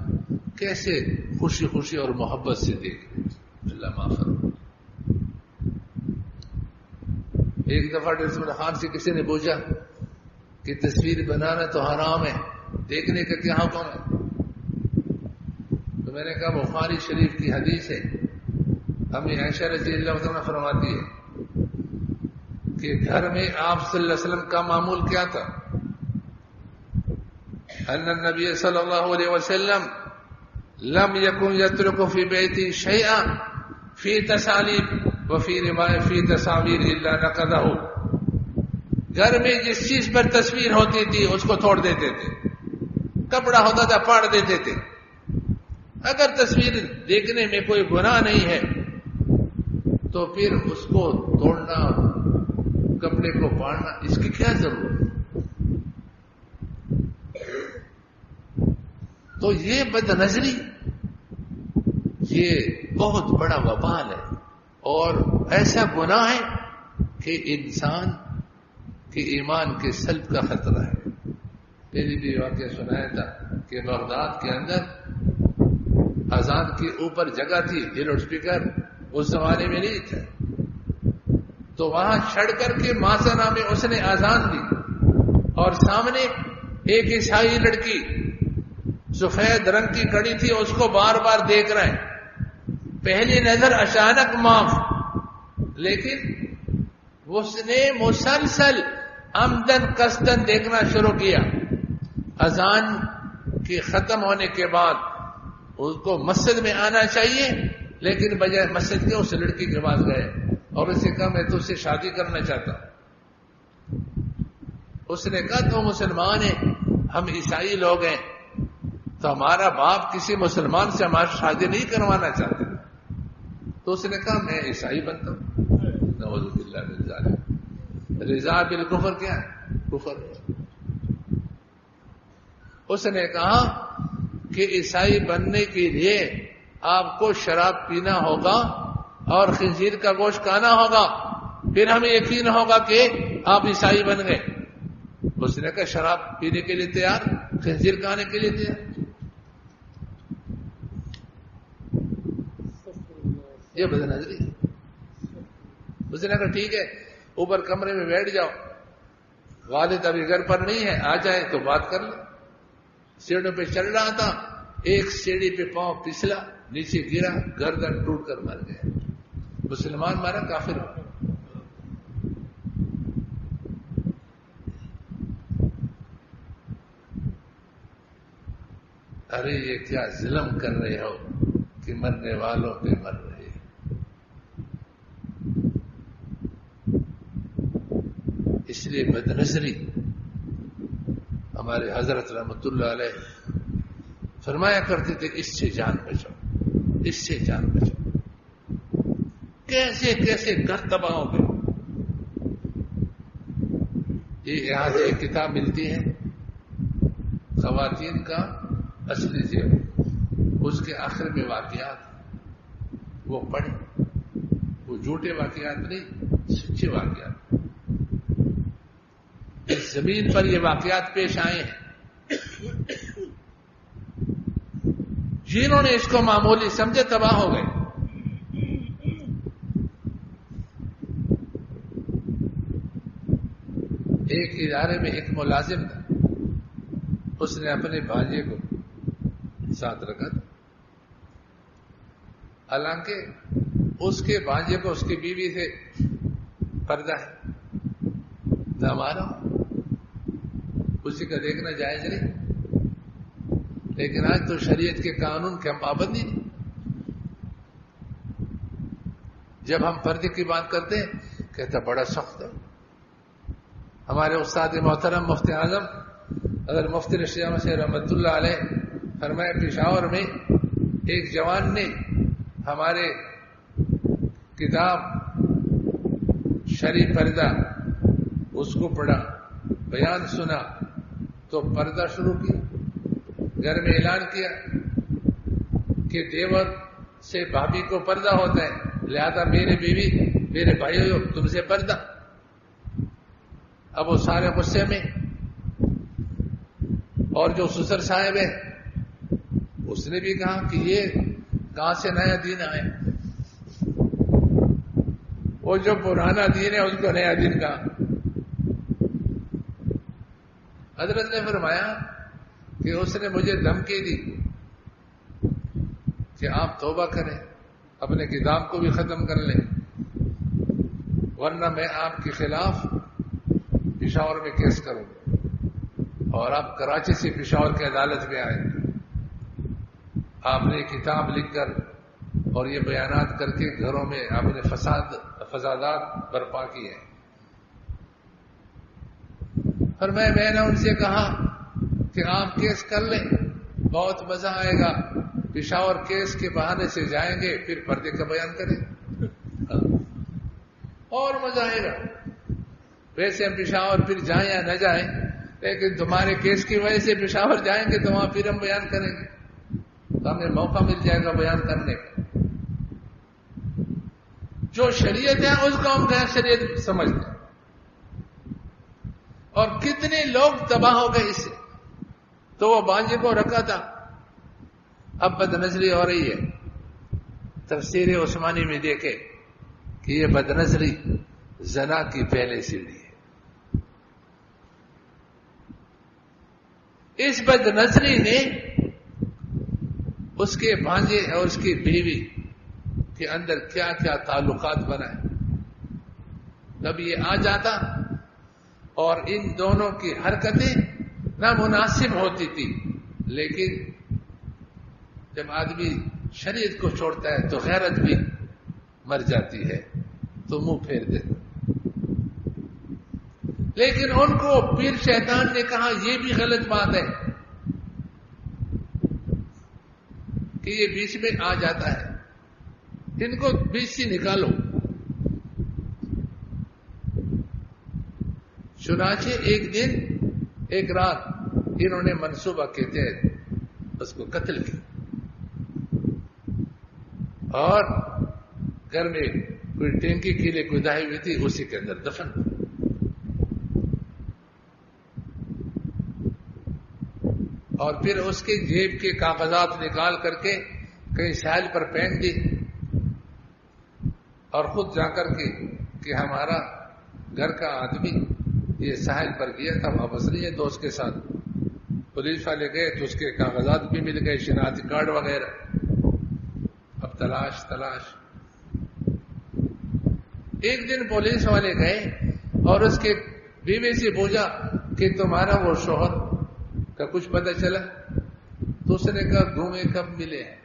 کیسے خوشی خوشی اور محبت سے دیکھ رہے ہیں. اللہ معاف کرو. ایک دفعہ ڈاکٹر عثمان خان سے کسی نے پوچھا کہ تصویر بنانا تو حرام ہے، دیکھنے کا کیا حکم ہے؟ تو میں نے کہا بخاری شریف کی حدیث ہے، امی عائشہ رضی اللہ عنہا فرماتی ہے کہ گھر میں آپ صلی اللہ علیہ وسلم کا معمول کیا تھا؟ ان النبی صلی اللہ علیہ وسلم لم یکن یترک فی بیتی شیئا فی تصالیب وفی روایت فی تصاویر الا نقضہ. گھر میں جس چیز پر تصویر ہوتی تھی اس کو توڑ دیتے تھے، کپڑا ہوتا تھا پاڑ دیتے تھے. اگر تصویر دیکھنے میں کوئی گناہ نہیں ہے تو پھر اس کو توڑنا، کپڑے کو پاڑنا، اس کی کیا ضرورت؟ تو یہ بد نظری یہ بہت بڑا وبال ہے اور ایسا گناہ ہے کہ انسان کے ایمان کے سلب کا خطرہ ہے. پہلے بھی واقعہ سنایا تھا کہ بغداد کے اندر اذان کے اوپر جگہ تھی، یہ لاؤڈ اسپیکر اس زمانے میں نہیں تھا، تو وہاں چڑھ کر کے ماسنا میں اس نے اذان دی اور سامنے ایک عیسائی لڑکی سفید رنگ کی کڑی تھی، اس کو بار بار دیکھ رہے ہیں. پہلی نظر اچانک معاف، لیکن اس نے مسلسل عمدن قصدن دیکھنا شروع کیا. اذان کے ختم ہونے کے بعد اس کو مسجد میں آنا چاہیے، لیکن بجائے مسجد کے اس لڑکی کے پاس گئے اور اسے کہا میں تجھ سے شادی کرنا چاہتا ہوں. اس نے کہا تو مسلمان ہیں، ہم عیسائی لوگ ہیں، تو ہمارا باپ کسی مسلمان سے ہماری شادی نہیں کروانا چاہتے. تو اس نے کہا میں عیسائی بنتا ہوں. نعوذ باللہ من ذالک. رضا بالکفر کیا ہے؟ کفر. اس نے کہا کہ عیسائی بننے کے لیے آپ کو شراب پینا ہوگا اور خنزیر کا گوشت کھانا ہوگا، پھر ہمیں یقین ہوگا کہ آپ عیسائی بن گئے. اس نے کہا شراب پینے کے لیے تیار، خنزیر کھانے کے لیے تیار. یہ بد نظری. اس نے کہا ٹھیک ہے اوپر کمرے میں بیٹھ جاؤ، والد ابھی گھر پر نہیں ہے، آ جائے تو بات کر لیں. سیڑھوں پہ چل رہا تھا، ایک سیڑھی پہ پاؤں پھسلا، نیچے گرا، گردن ٹوٹ کر مر گیا. مسلمان مارا کافر ہو. ارے یہ کیا ظلم کر رہے ہو کہ مرنے والوں پہ مر رہے. اس لیے بد نظری ہمارے حضرت رحمت اللہ علیہ فرمایا کرتے تھے اس سے جان بچاؤ، اس سے جان بچاؤ. کیسے کیسے گھر تباہ ہو گئے. یہ یہاں سے ایک کتاب ملتی ہے خواتین کا اصلی زیور، اس کے آخر میں واقعات وہ پڑھیں، وہ جھوٹے واقعات نہیں، سچے واقعات. اس زمین پر یہ واقعات پیش آئے ہیں. جنہوں نے اس کو معمولی سمجھے تباہ ہو گئے. ایک ادارے میں ایک ملازم تھا، اس نے اپنے بھانجے کو ساتھ رکھا تھا، حالانکہ اس کے بھانجے کو اس کی بیوی سے پردہ ہے، نہ ہمارا اسی کا دیکھنا جائز نہیں. لیکن آج تو شریعت کے قانون کے ہم پابندی نہیں. جب ہم پردے کی بات کرتے ہیں کہتا بڑا سخت ہے. ہمارے استاد محترم مفتی اعظم اگر مفتی رشید احمد سے رحمت اللہ علیہ فرمایا پشاور میں ایک جوان نے ہمارے کتاب شرعی پردہ اس کو پڑھا، بیان سنا تو پردہ شروع کیا. گھر میں اعلان کیا کہ دیور سے بھابھی کو پردہ ہوتا ہے، لہذا میرے بیوی میرے بھائیوں تم سے پردہ۔ اب وہ سارے غصے میں، اور جو سسر صاحب ہے اس نے بھی کہا کہ یہ کہاں سے نیا دین آیا، وہ جو پرانا دین ہے اس کو نیا دین کہا۔ حضرت نے فرمایا کہ اس نے مجھے دھمکی دی کہ آپ توبہ کریں، اپنے کتاب کو بھی ختم کر لیں، ورنہ میں آپ کے خلاف پشاور میں کیس کروں اور آپ کراچی سے پشاور کی عدالت میں آئے۔ آپ نے کتاب لکھ کر اور یہ بیانات کر کے گھروں میں اپنے فسادات برپا کیے۔ اور میں نے ان سے کہا کہ آپ کیس کر لیں، بہت مزہ آئے گا، پشاور کیس کے بہانے سے جائیں گے، پھر پردے کا بیان کریں اور مزہ آئے گا۔ ویسے ہم پشاور پھر جائیں یا نہ جائیں، لیکن تمہارے کیس کی وجہ سے پشاور جائیں گے تو وہاں پھر ہم بیان کریں گے، تو ہمیں موقع مل جائے گا بیان کرنے کا۔ جو شریعت ہے اس کو ہم غیر شریعت سمجھتے ہیں، اور کتنے لوگ تباہ ہو گئے اس سے۔ تو وہ بانجے کو رکھا تھا، اب بدنظری ہو رہی ہے۔ تفسیر عثمانی میں دیکھے کہ یہ بدنظری زنا کی پہلے سیڑھی ہے۔ اس بدنظری نے اس کے بھانجے اور اس کی بیوی کے اندر کیا کیا تعلقات بنائے۔ جب یہ آ جاتا اور ان دونوں کی حرکتیں نامناسب ہوتی تھی، لیکن جب آدمی شریعت کو چھوڑتا ہے تو غیرت بھی مر جاتی ہے، تو منہ پھیر دیتا۔ لیکن ان کو پیر شیطان نے کہا یہ بھی غلط بات ہے کہ یہ بیچ میں آ جاتا ہے، ان کو بیچ سے نکالو۔ چنانچہ ایک دن ایک رات انہوں نے منصوبہ کے تحت اس کو قتل کیا، اور گھر میں کوئی ٹینکی کے لیے گدائی ہوئی تھی اسی کے اندر دفن۔ اور پھر اس کے جیب کے کاغذات نکال کر کے کہیں ساحل پر پھینک دی، اور خود جا کر کے کہ ہمارا گھر کا آدمی یہ ساحل پر گیا تھا، واپس نہیں ہے دوست کے ساتھ۔ پولیس والے گئے تو اس کے کاغذات بھی مل گئے، شناختی کارڈ وغیرہ۔ اب تلاش تلاش۔ ایک دن پولیس والے گئے اور اس کے بیوی سے پوچھا کہ تمہارا وہ شوہر کا کچھ پتہ چلا؟ تو اس نے کہا گھومے کب ملے ہیں،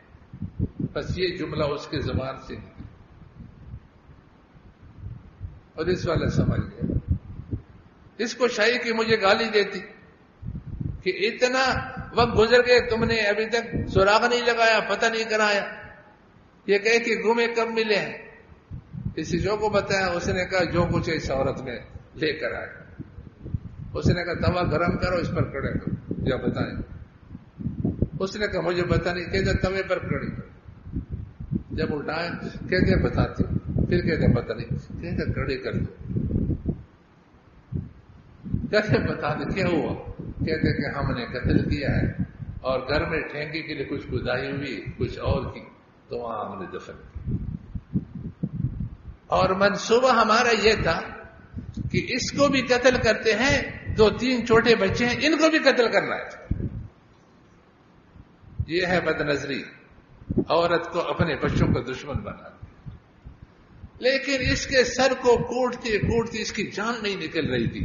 بس یہ جملہ اس کی زبان سے نکلا۔ پولیس والا سمجھ گیا، اس کو شاہی کی مجھے گالی دیتی کہ اتنا وقت گزر گئے تم نے ابھی تک سراغ نہیں لگایا، پتہ نہیں کرایا، یہ کہے کہ گھومے کب ملے ہیں۔ کسی جو کو بتایا، اس نے کہا جو کچھ اس عورت میں لے کر آئے۔ اس نے کہا توا گرم کرو، اس پر کڑے کرو، یا بتائیں۔ اس نے کہا مجھے پتہ نہیں، کہتے توے پر کڑے کرو۔ جب اٹھائے کہتے بتاتے، پھر کہتے پتہ نہیں، کہتے کڑے کر دو۔ کیسے بتا دے کیا ہوا؟ کہتے کہ ہم نے قتل کیا ہے، اور گھر میں ٹھینگی کے لیے کچھ گدائی ہوئی، کچھ اور کی، تو وہاں ہم نے دفن کی۔ اور منصوبہ ہمارا یہ تھا کہ اس کو بھی قتل کرتے ہیں، 2-3 چھوٹے بچے ہیں، ان کو بھی قتل کرنا ہے۔ یہ ہے بدنظری، عورت کو اپنے بچوں کا دشمن بنا۔ لیکن اس کے سر کو کوٹتے کوٹتے اس کی جان نہیں نکل رہی تھی۔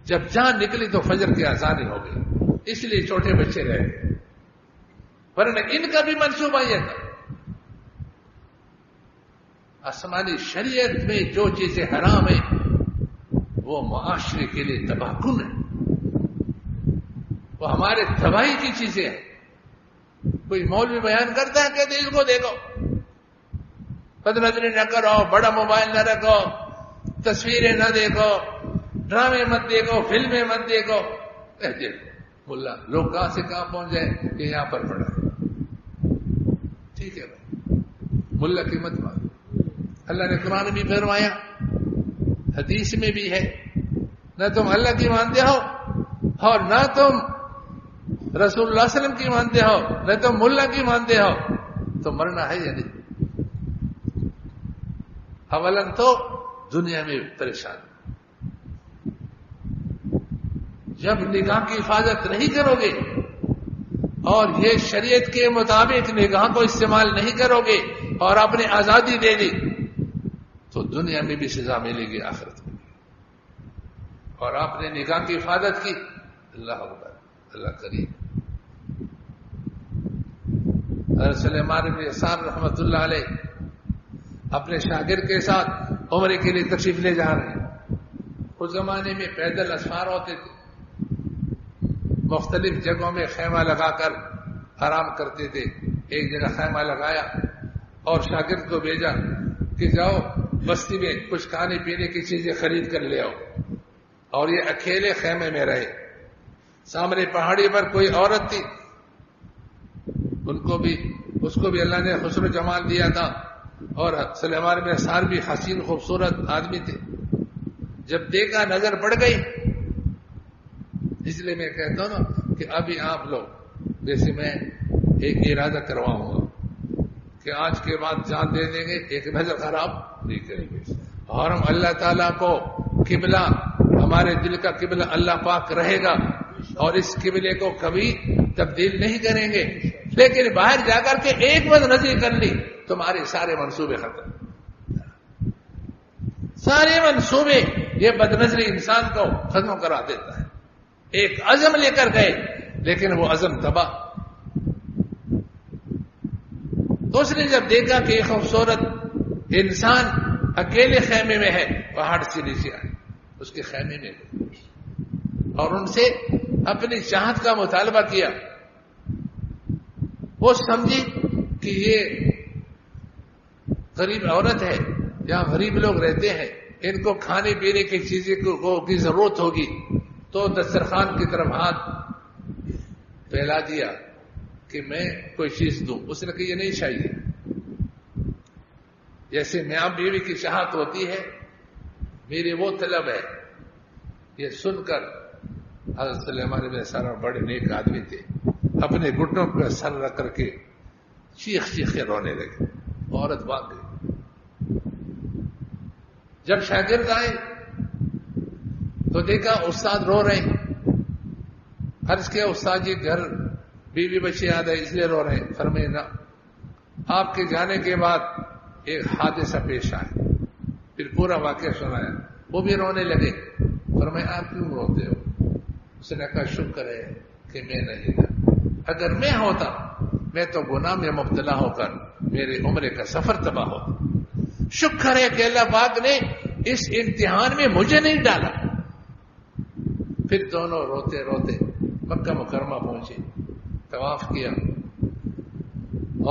جب جان نکلی تو فجر کی اذان ہو گئی، اس لیے چھوٹے بچے رہ گئے، ورنہ ان کا بھی منصوبہ یہ تھا۔ آسمانی شریعت میں جو چیزیں حرام ہیں وہ معاشرے کے لیے تباہ کن ہیں، وہ ہمارے تباہی کی چیزیں ہیں۔ کوئی مولوی بیان کرتا ہے کہتے اس کو دیکھو، بدنظری نہ کرو، بڑا موبائل نہ رکھو، تصویریں نہ دیکھو، ڈرامے مت دیکھو، فلمیں مت دیکھو۔ دیکھو ملا لوگ کہاں سے کہاں پہنچ جائے کہ یہاں پر پڑا ہے. ٹھیک ہے بھائی, ملا کی مت مان. اللہ نے قرآن بھی فرمایا, حدیث میں بھی ہے, نہ تم اللہ کی مانتے ہو اور نہ تم رسول اللہ علیہ وسلم کی مانتے ہو, نہ تم ملا کی مانتے ہو, تو مرنا ہے یا نہیں؟ اولن تو دنیا میں پریشان. جب نگاہ کی حفاظت نہیں کرو گے اور یہ شریعت کے مطابق نگاہ کو استعمال نہیں کرو گے اور اپنی آزادی دے دی تو دنیا میں بھی سزا ملے گی, آخرت میں. اور آپ نے نگاہ کی حفاظت کی, اللہ اکبر, اللہ کریم. حضرت سلیمان بن یسار رحمۃ اللہ علیہ اپنے شاگرد کے ساتھ عمرے کے لیے تشریف لے جا رہے ہیں. اس زمانے میں پیدل اسفار ہوتے تھے, مختلف جگہوں میں خیمہ لگا کر آرام کرتے تھے. ایک جگہ خیمہ لگایا اور شاگرد کو بھیجا کہ جاؤ بستی میں کچھ کھانے پینے کی چیزیں خرید کر لے آؤ, اور یہ اکیلے خیمے میں رہے. سامنے پہاڑی پر کوئی عورت تھی, اس کو بھی اللہ نے حسن و جمال دیا تھا, اور سلیمان بن یسار بھی حسین خوبصورت آدمی تھے. جب دیکھا نظر پڑ گئی, اس لیے میں کہتا ہوں نا کہ ابھی آپ لوگ جیسے میں ایک ارادہ کرواؤں گا کہ آج کے بعد جان دے دیں گے, ایک نظر خراب نہیں کریں گے, اور ہم اللہ تعالیٰ کو قبلہ, ہمارے دل کا قبلہ اللہ پاک رہے گا اور اس قبلے کو کبھی تبدیل نہیں کریں گے. لیکن باہر جا کر کے ایک بد نظری کر لی, تمہارے سارے منصوبے ختم. سارے منصوبے, یہ بد نظری انسان کو ختم کرا دیتا ہے. ایک عزم لے کر گئے لیکن وہ عزم تباہ. تو اس نے جب دیکھا کہ یہ خوبصورت انسان اکیلے خیمے میں ہے, پہاڑ سے نیچے آئے اس کے خیمے میں اور ان سے اپنی چاہت کا مطالبہ کیا. وہ سمجھی کہ یہ غریب عورت ہے, یہاں غریب لوگ رہتے ہیں, ان کو کھانے پینے کی چیزیں کی ضرورت ہوگی, تو دسترخوان کی طرف ہاتھ پھیلا دیا کہ میں کوئی چیز دوں. اس نے کہا یہ نہیں چاہیے. جیسے میاں بیوی کی چاہت ہوتی ہے, میری وہ طلب ہے. یہ سن کر حضرت سلیمان بن یسار بڑے نیک آدمی تھے, اپنے گھٹنوں پر سر رکھ کر کے چیخے رونے لگے. عورت بھاگ گئی. جب شاگرد آئے تو دیکھا استاد رو رہے ہیں. عرض کیا استاد جی گھر بیوی بچے یاد ہے اس لیے رو رہے ہیں؟ فرمائے نہ, آپ کے جانے کے بعد ایک حادثہ پیش آیا. پھر پورا واقعہ سنایا, وہ بھی رونے لگے. فرمائے آپ کیوں روتے ہو؟ اس نے کہا شکر ہے کہ میں نہیں تھا, اگر میں ہوتا میں تو گناہ میں مبتلا ہو کر میرے عمرے کا سفر تباہ ہوتا. شکر ہے کہ اللہ پاک نے اس امتحان میں مجھے نہیں ڈالا. پھر دونوں روتے روتے مکہ مکرمہ پہنچے, طواف کیا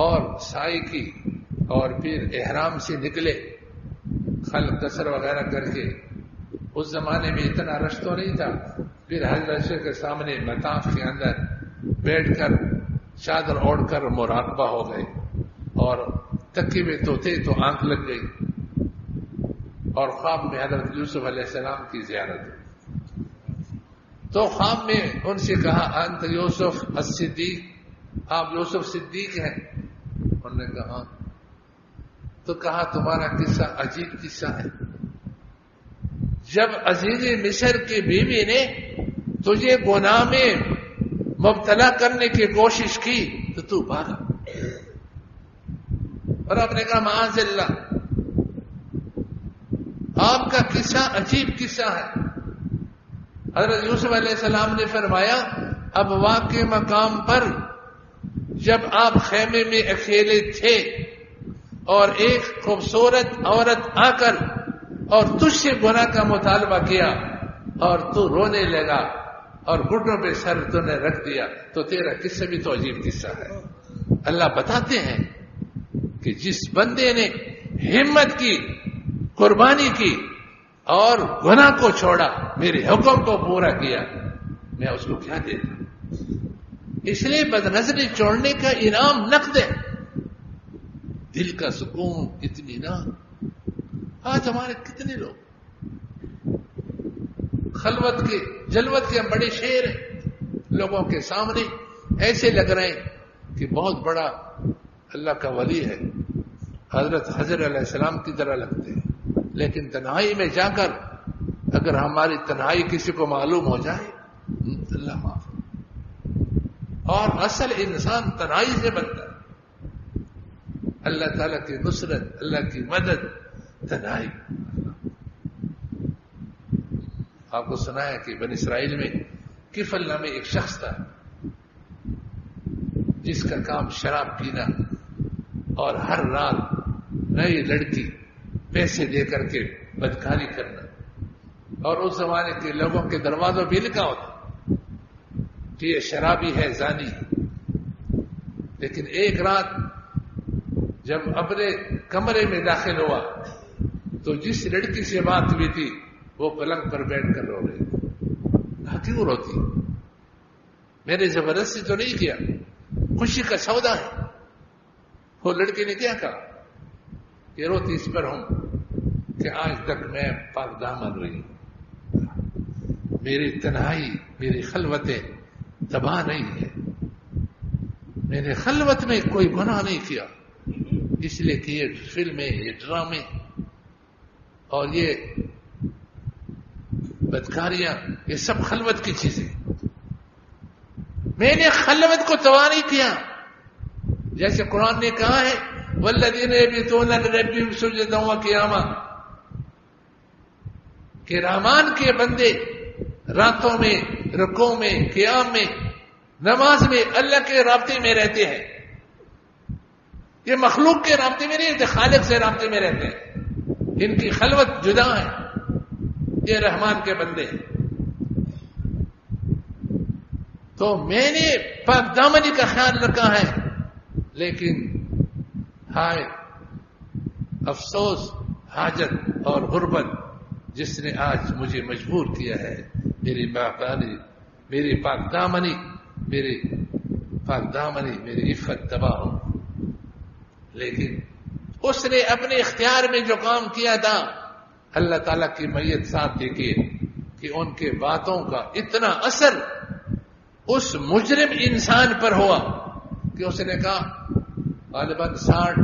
اور سعی کی, اور پھر احرام سے نکلے خلق قصر وغیرہ کر کے. اس زمانے میں اتنا رش تو نہیں تھا. پھر حضرت کے سامنے مطاف کے اندر بیٹھ کر چادر اوڑھ کر مراقبہ ہو گئے, اور تکیے میں تو تھے تو آنکھ لگ گئی, اور خواب میں حضرت یوسف علیہ السلام کی زیارت ہوئی. تو خواب میں ان سے کہا انت یوسف الصدیق, آپ یوسف صدیق ہیں؟ انہوں نے کہا. تو کہا تمہارا قصہ عجیب قصہ ہے. جب عزیز مصر کی بیوی نے تجھے گناہ میں مبتلا کرنے کی کوشش کی تو بھاگا, اور آپ نے کہا معاذ اللہ. آپ کا قصہ عجیب قصہ ہے. حضرت یوسف علیہ السلام نے فرمایا اب واقع مقام پر جب آپ خیمے میں اکیلے تھے اور ایک خوبصورت عورت آ کر اور تجھ سے گناہ کا مطالبہ کیا اور تو رونے لگا اور گھٹنوں پہ سر تو نے رکھ دیا, تو تیرا قصہ بھی تو عجیب قصہ ہے. اللہ بتاتے ہیں کہ جس بندے نے ہمت کی, قربانی کی اور گناہ کو چھوڑا, میرے حکم کو پورا کیا, میں اس کو کیا دے دوں. اس لیے بد نظری چھوڑنے کا انعام نقد ہے، دل کا سکون، اطمینان۔ آج ہمارے کتنے لوگ خلوت کے جلوت کے بڑے شیر ہیں، لوگوں کے سامنے ایسے لگ رہے ہیں کہ بہت بڑا اللہ کا ولی ہے، حضرت خضر علیہ السلام کی طرح لگتے ہیں، لیکن تنہائی میں جا کر اگر ہماری تنہائی کسی کو معلوم ہو جائے، اللہ معاف۔ اور اصل انسان تنہائی سے بنتا ہے، اللہ تعالیٰ کی نصرت، اللہ کی مدد تنہائی۔ آپ کو سنا ہے کہ بنی اسرائیل میں کفل نامی ایک شخص تھا جس کا کام شراب پینا اور ہر رات نئی لڑکی پیسے دے کر کے بدکاری کرنا، اور اس زمانے کے لوگوں کے دروازوں بھی لکھا ہوتا کہ یہ شرابی ہے، زانی ہے۔ لیکن ایک رات جب اپنے کمرے میں داخل ہوا تو جس لڑکی سے بات ہوئی تھی وہ پلنگ پر بیٹھ کر رو رہی تھی۔ کیوں روتی؟ میں نے زبردستی تو نہیں کیا، خوشی کا سودا ہے۔ وہ لڑکی نے کیا کہا کہ روتی اس پر ہوں کہ آج تک میں پاک دامن رہی ہوں، میری تنہائی، میری خلوتیں تباہ نہیں ہے، میں نے خلوت میں کوئی گناہ نہیں کیا، اس لیے کہ یہ فلمیں، یہ ڈرامے اور یہ بدکاریاں، یہ سب خلوت کی چیزیں، میں نے خلوت کو تباہ نہیں کیا۔ جیسے قرآن نے کہا ہے والذین یبیتون لربہم سجدا وقیاما، کہ رحمان کے بندے راتوں میں، رکوع میں، قیام میں، نماز میں اللہ کے رابطے میں رہتے ہیں۔ یہ مخلوق کے رابطے میں نہیں رہتے، خالق سے رابطے میں رہتے ہیں، ان کی خلوت جدا ہے، یہ رحمان کے بندے ہیں۔ تو میں نے پاک دامنی کا خیال رکھا ہے، لیکن ہائے افسوس، حاجت اور غربت جس نے آج مجھے مجبور کیا ہے، میری باقالی، میری پاک دامنی، میری عفت تباہ ہو۔ لیکن اس نے اپنے اختیار میں جو کام کیا تھا، اللہ تعالیٰ کی میت ساتھ دیکھیے کہ ان کے باتوں کا اتنا اثر اس مجرم انسان پر ہوا کہ اس نے کہا غالباً 60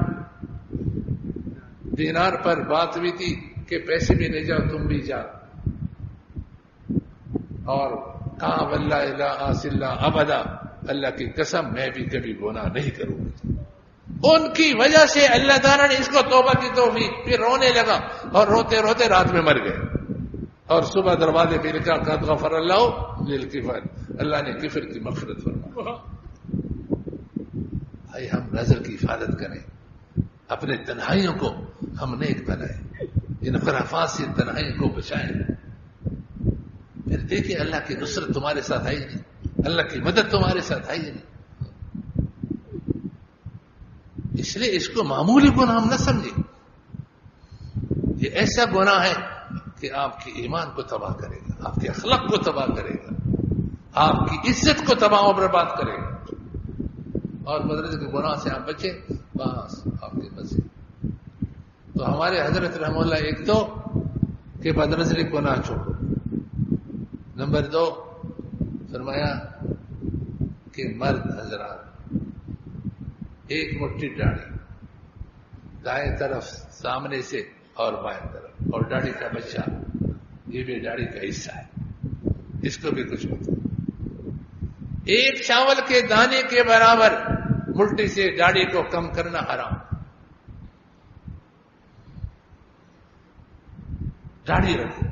دینار پر بات ہوئی تھی کہ پیسے بھی نہیں جاؤ، تم بھی جاؤ، اور کہا واللہ لا اعصی اللہ ابدا، اللہ کی قسم میں بھی کبھی گناہ نہیں کروں گا۔ ان کی وجہ سے اللہ تعالیٰ نے اس کو توبہ کی توفیق، پھر رونے لگا اور روتے روتے رات میں مر گئے، اور صبح دروازے پہ لکھا قد غفر اللہ للکفر، اللہ نے کفر کی مغفرت فرمائی۔ بھائی ہم نظر کی حفاظت کریں، اپنے تنہائیوں کو ہم نیک بنائیں، ان خرافات سے تنہائیوں کو بچائیں، پھر دیکھیں اللہ کی نصرت تمہارے ساتھ آئی نہیں، اللہ کی مدد تمہارے ساتھ آئی نہیں۔ اس لیے اس کو معمولی گناہ ہم نہ سمجھیں، یہ ایسا گناہ ہے کہ آپ کی ایمان کو تباہ کرے گا، آپ کے اخلاق کو تباہ کرے گا، آپ کی عزت کو تباہ و برباد کرے گا، اور بدنظری کے گناہ سے آپ بچیں، بس آپ کے بچے۔ تو ہمارے حضرت رحمہ اللہ ایک تو کہ بدنظری کو نہ چھوڑو، نمبر 2 فرمایا کہ مرد حضرات ایک مٹھی داڑھی، دائیں طرف سامنے سے اور بائیں طرف، اور داڑھی کا بچہ، یہ بھی داڑھی کا حصہ ہے، اس کو بھی کچھ مت۔ ایک چاول کے دانے کے برابر مٹھی سے داڑھی کو کم کرنا حرام۔ داڑھی رکھو،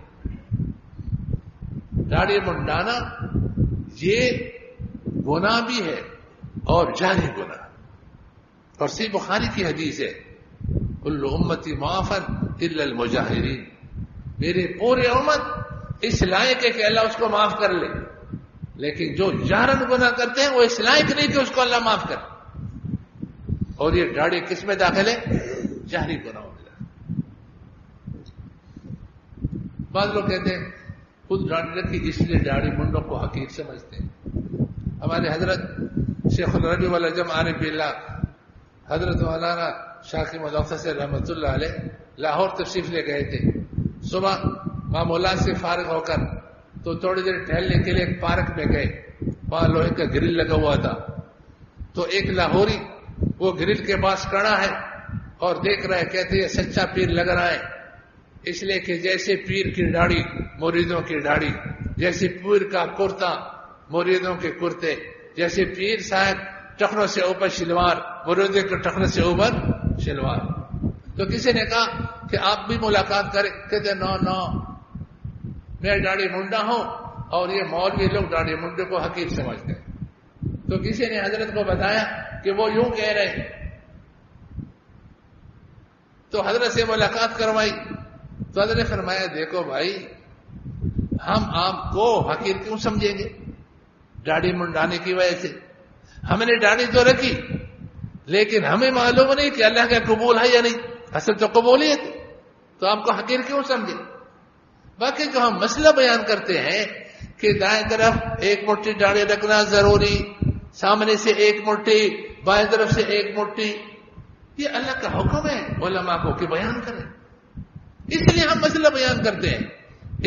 داڑھی منڈانا یہ گناہ بھی ہے اور جاری گناہ، اور صحیح بخاری کی حدیث ہے کل امتی معافا الا المجاہرین، میرے پورے امت اس لائق ہے کہ اللہ اس کو معاف کر لے، لیکن جو جہرن گناہ کرتے ہیں وہ اس لائق نہیں کہ اس کو اللہ معاف کرے۔ اور یہ داڑھی کس میں داخل ہے؟ جہری گناہوں میں داخل۔ بعض لوگ کہتے ہیں خود داڑھی رکھی اس لیے داڑھی منڈوں کو حقیر سمجھتے ہیں، ہمارے حضرت شیخ الربیع والعجم عارف باللہ حضرت مولانا شاکر مظفر سے رحمۃ اللہ علیہ لاہور تشریف لے گئے تھے. صبح معمولات سے فارغ ہو کر تو تھوڑی دیر ٹہلنے کے لیے ایک پارک میں گئے. وہاں لوہے کا گرل لگا ہوا تھا. تو ایک لاہوری وہ گرل کے پاس کھڑا ہے اور دیکھ رہا ہے. کہتے ہیں سچا پیر لگ رہا ہے، اس لیے کہ جیسے پیر کی داڑھی مریدوں کی داڑھی، جیسے پیر کا کرتا مریدوں کے کرتے، جیسے پیر صاحب ٹخنوں سے اوپر شلوار، مریدوں کے ٹخنوں سے اوپر شلوار. تو کسی نے کہا کہ آپ بھی ملاقات کریں. کہتے نو میں داڑھی منڈا ہوں اور یہ مولوی لوگ داڑھی منڈے کو حقیر سمجھتے ہیں. تو کسی نے حضرت کو بتایا کہ وہ یوں کہہ رہے ہیں. تو حضرت سے ملاقات کروائی تو حضرت نے فرمایا دیکھو بھائی، ہم آپ کو حقیر کیوں سمجھیں گے داڑھی منڈانے کی وجہ سے؟ ہم نے داڑھی تو رکھی لیکن ہمیں معلوم نہیں کہ اللہ کا قبول ہے یا نہیں. اصل تو قبولیت، تو آپ کو حقیر کیوں سمجھے؟ باقی جو ہم مسئلہ بیان کرتے ہیں کہ دائیں طرف ایک مٹھی داڑھی رکھنا ضروری، سامنے سے ایک مٹھی، بائیں طرف سے ایک مٹھی، یہ اللہ کا حکم ہے علماء کو کہ بیان کریں. اس لیے ہم مسئلہ بیان کرتے ہیں.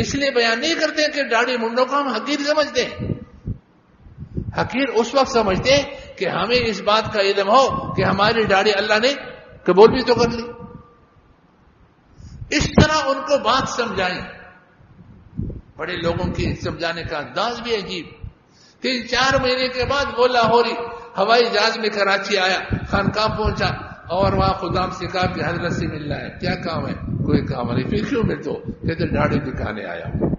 اس لیے بیان نہیں کرتے ہیں کہ داڑھی منڈوں کو ہم حقیر سمجھتے ہیں. حقیر اس وقت سمجھتے ہیں کہ ہمیں اس بات کا علم ہو کہ ہماری داڑھی اللہ نے قبول بھی تو کر لی. اس طرح ان کو بات سمجھائیں. بڑے لوگوں کی سمجھانے کا انداز بھی عجیب. 3-4 مہینے کے بعد وہ لاہوری ہوائی جہاز میں کراچی آیا، خانقاہ پہنچا اور وہاں خدام سے کہا کہ حضرت سے ملنا ہے. کیا کام ہے؟ کوئی کام نہیں. پھر کیوں مل تو؟ کہتے داڑھی دکھانے آیا ہوں.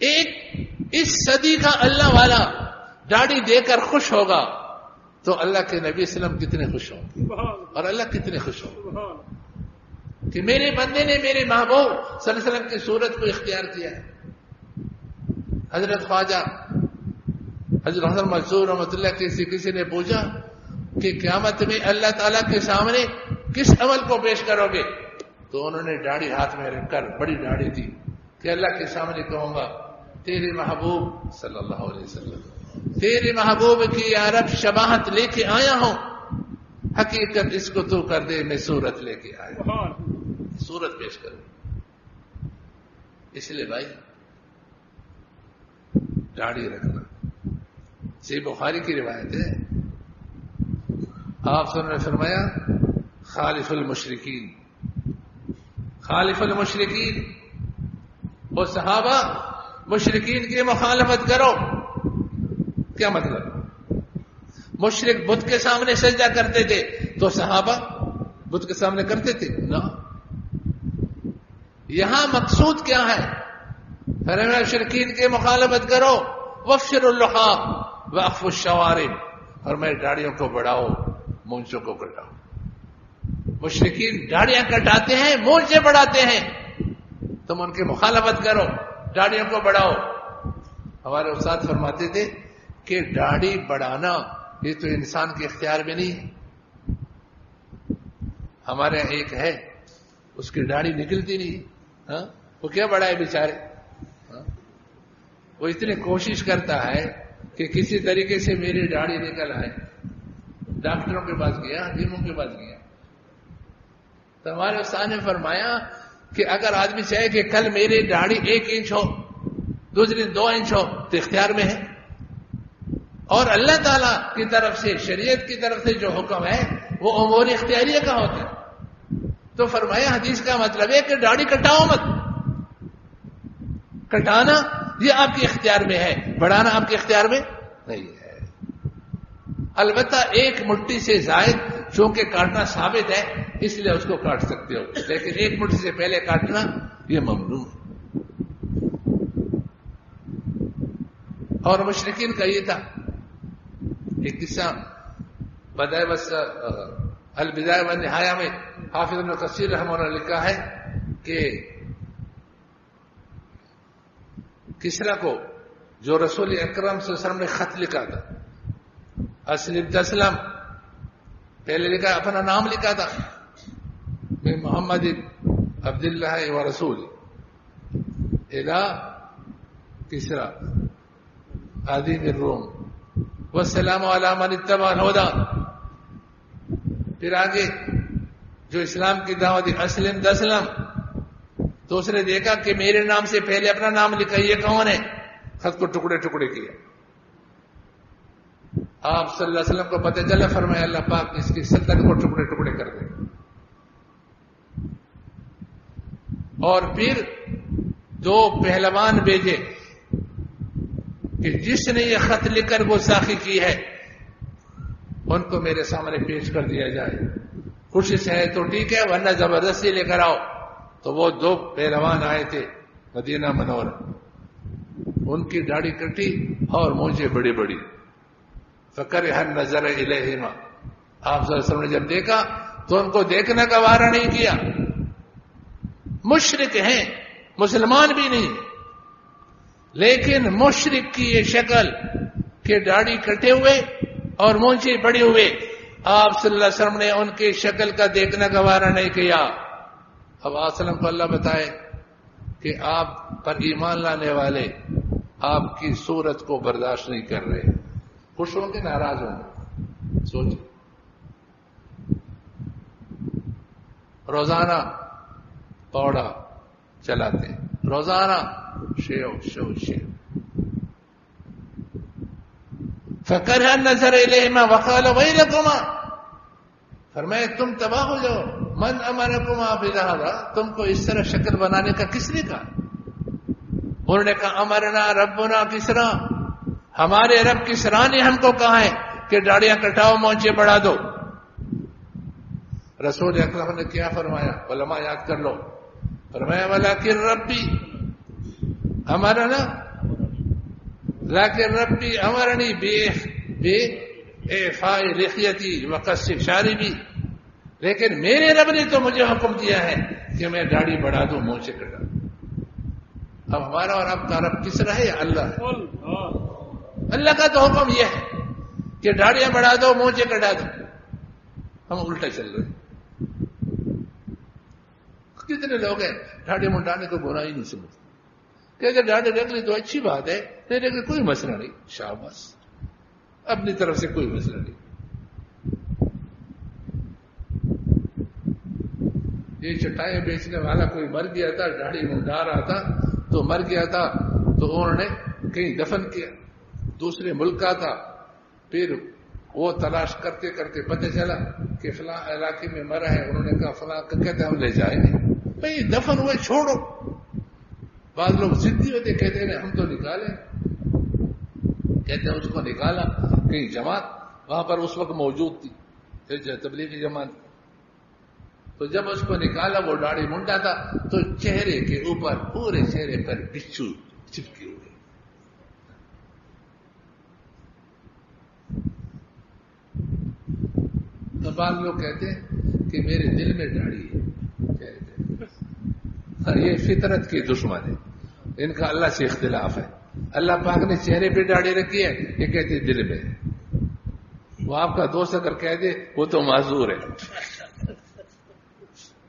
ایک اس صدی کا اللہ والا داڑھی دے کر خوش ہوگا تو اللہ کے نبی صلی اللہ علیہ وسلم کتنے خوش ہوں گے اور اللہ کتنے خوش ہوں کہ میرے بندے نے میرے محبوب صلی اللہ علیہ وسلم کی صورت کو اختیار کیا ہے. حضرت خواجہ حضرت حسن منصور رحمۃ اللہ کسی نے پوچھا کہ قیامت میں اللہ تعالیٰ کے سامنے کس عمل کو پیش کرو گے؟ تو انہوں نے داڑھی ہاتھ میں رکھ کر، بڑی داڑھی تھی، کہ اللہ کے سامنے کہوں گا تیرے محبوب صلی اللہ علیہ وسلم، تیرے محبوب کی یا رب شباہت لے کے آیا ہوں، حقیقت اس کو تو کر دے، میں صورت لے کے آیا ہوں، صورت پیش کروں. اس لیے بھائی داڑھی رکھنا. صحیح بخاری کی روایت ہے، آپ نے فرمایا خالف المشرکین، خالف المشرکین. وہ صحابہ مشرکین کی مخالفت کرو. کیا مطلب؟ مشرک بت کے سامنے سجدہ کرتے تھے تو صحابہ بت کے سامنے کرتے تھے نا. یہاں مقصود کیا ہے؟ فرمایا مشرکین کی مخالفت کرو، وفشر اللحا واخف الشوارب، اور میں داڑھیوں کو بڑھاؤ، مونچھوں کو کٹاؤ. مشرکین داڑیاں کٹاتے ہیں، مونچھیں بڑھاتے ہیں، تم ان کی مخالفت کرو، داڑھیوں کو بڑھاؤ. ہمارے استاد فرماتے تھے کہ داڑھی بڑھانا یہ تو انسان کے اختیار میں نہیں ہے. ہمارے یہاں ایک ہے، اس کی داڑھی نکلتی نہیں. ہاں وہ کیا بڑھائے بیچارے. وہ اتنی کوشش کرتا ہے کہ کسی طریقے سے میری داڑھی نکل آئے. ڈاکٹروں کے پاس گیا، حکیموں کے پاس گیا، تو ہمارے استاد نے فرمایا کہ اگر آدمی چاہے کہ کل میری داڑھی 1 انچ ہو، دوسری 2 انچ ہو، تو اختیار میں ہے. اور اللہ تعالیٰ کی طرف سے، شریعت کی طرف سے جو حکم ہے وہ امور اختیاریہ کا ہوتا ہے. تو فرمایا حدیث کا مطلب ہے کہ داڑھی کٹاؤ مت. کٹانا یہ آپ کے اختیار میں ہے، بڑھانا آپ کے اختیار میں نہیں ہے. البتہ 1 مٹھی سے زائد چونکہ کاٹنا ثابت ہے اس لیے اس کو کاٹ سکتے ہو، لیکن 1 مٹھی سے پہلے کاٹنا یہ ممنوع ہے. اور مشرکین کا یہ تھا ایک قصہ البدایہ والنہایہ میں حافظ ابن کثیر رحمہ اللہ نے لکھا ہے کہ کسرا کو جو رسول اکرم صلی اللہ علیہ وسلم نے خط لکھا تھا، اسلم تسلم، پہلے لکھا اپنا نام لکھا تھا، میں محمد عبداللہ و رسول الى کسرا. عظیم الروم والسلام علی من اتبع الہدی. پھر آگے جو اسلام کی دعوت دی اسلم تسلم، تو اس نے دیکھا کہ میرے نام سے پہلے اپنا نام لکھا، یہ کون ہے؟ خط کو ٹکڑے ٹکڑے کیا. آپ صلی اللہ علیہ وسلم کو پتہ چلا، فرمایا اللہ پاک اس کی سلطنت کو ٹکڑے ٹکڑے کر دے. اور پھر دو پہلوان بھیجے کہ جس نے یہ خط لکھ کر گستاخی کی ہے ان کو میرے سامنے پیش کر دیا جائے. خوشی سے ہے تو ٹھیک ہے، ورنہ زبردستی لے کر آؤ. تو وہ دو پہلوان آئے تھے مدینہ منورہ، ان کی داڑھی کٹی اور مونچھیں بڑی بڑی. فکرہ النظر الیہما، آپ صلی اللہ علیہ وسلم نے جب دیکھا تو ان کو دیکھنے کا وارہ نہیں کیا. مشرک ہیں، مسلمان بھی نہیں، لیکن مشرک کی یہ شکل کہ داڑھی کٹے ہوئے اور مونچھیں بڑی ہوئے، آپ صلی اللہ علیہ وسلم نے ان کی شکل کا دیکھنا کا وارہ نہیں کیا. اب آپ صلی اللہ علیہ وسلم کو اللہ بتائے کہ آپ پر ایمان لانے والے آپ کی صورت کو برداشت نہیں کر رہے، خوش ہوں گے ناراض ہوں گے؟ سوچ. روزانہ پوڑا چلاتے ہیں، روزانہ شیو شو شیو. فکرہ النظر الیہما وقال ویلکما، فرمایا تم تباہ ہو جاؤ. من امرکما بہذا، تم کو اس طرح شکل بنانے کا کس نے کہا؟ انہوں نے کہا امرنا ربنا کسرا، ہمارے رب کسرا نے ہم کو کہا ہے کہ داڑیاں کٹاؤ مونچھیں بڑھا دو. رسول اکرم نے کیا فرمایا؟ علماء یاد کر لو. فرمایا ولکن ربی امرنا، لیکن ربی امرنی بے اعفاء لحیتی وقص شاربی، لیکن میرے رب نے تو مجھے حکم دیا ہے کہ میں داڑھی بڑھا دوں مونچھیں کٹا دوں. اب ہمارا اور آپ کا رب کس رہا ہے؟ اللہ ہے. اللہ کا تو حکم یہ ہے کہ داڑیاں بڑھا دو مونچھیں کٹا دو. ہم الٹا چل رہے ہیں. کتنے لوگ ہیں داڑھی منڈانے کو برا ہی نہیں سمجھتے، کہ اگر داڑھی رکھ لی تو اچھی بات ہے، نہیں رکھ لی کوئی مسئلہ نہیں، شاباش، اپنی طرف سے کوئی مسئلہ نہیں. یہ چٹائیں بیچنے والا کوئی مر گیا تھا، داڑھی منڈا رہا تھا تو مر گیا تھا، تو انہوں نے کہیں دفن کیا، دوسرے ملک کا تھا. پھر وہ تلاش کرتے کرتے پتہ چلا کہ فلاں علاقے میں مرا ہے. انہوں نے کہا فلاں کہتے ہم لے جائیں گے. بھئی دفن ہوئے چھوڑو. بعض لوگ ضدی ہوتے، کہتے ہیں ہم تو نکالیں، کہتے ہیں اس کو نکالا کہیں جماعت وہاں پر اس وقت موجود تھی، تبلیغی جماعت. تو جب اس کو نکالا وہ داڑھی منڈا تھا تو چہرے کے اوپر پورے چہرے پر بچھو چپکے ہوئے. تو بعض لوگ کہتے ہیں کہ میرے دل میں داڑھی ہے. یہ فطرت کی دشمن ہے، ان کا اللہ سے اختلاف ہے. اللہ پاک نے چہرے پہ داڑھی رکھی ہے، یہ کہتے دل میں. وہ آپ کا دوست اگر کہہ دے وہ تو معذور ہے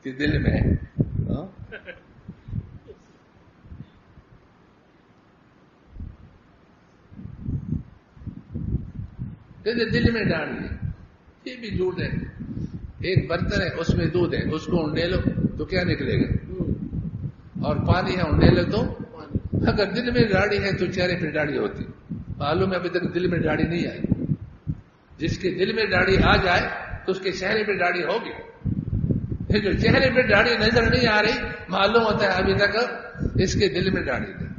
کہ دل میں ہے. دل میں داڑھی ہے، یہ بھی جھوٹ ہے. ایک برتن ہے اس میں دودھ ہے، اس کو انڈے لو تو کیا نکلے گا؟ اور پانی ہے انڈے لو تو. اگر دل میں داڑھی ہے تو چہرے پہ داڑھی ہوتی. معلوم ہے ابھی تک دل میں داڑھی نہیں آئی. جس کے دل میں داڑھی آ جائے تو اس کے چہرے پہ داڑھی ہوگی. جو چہرے پہ داڑھی نظر نہیں آ رہی معلوم ہوتا ہے ابھی تک اس کے دل میں داڑھی نہیں.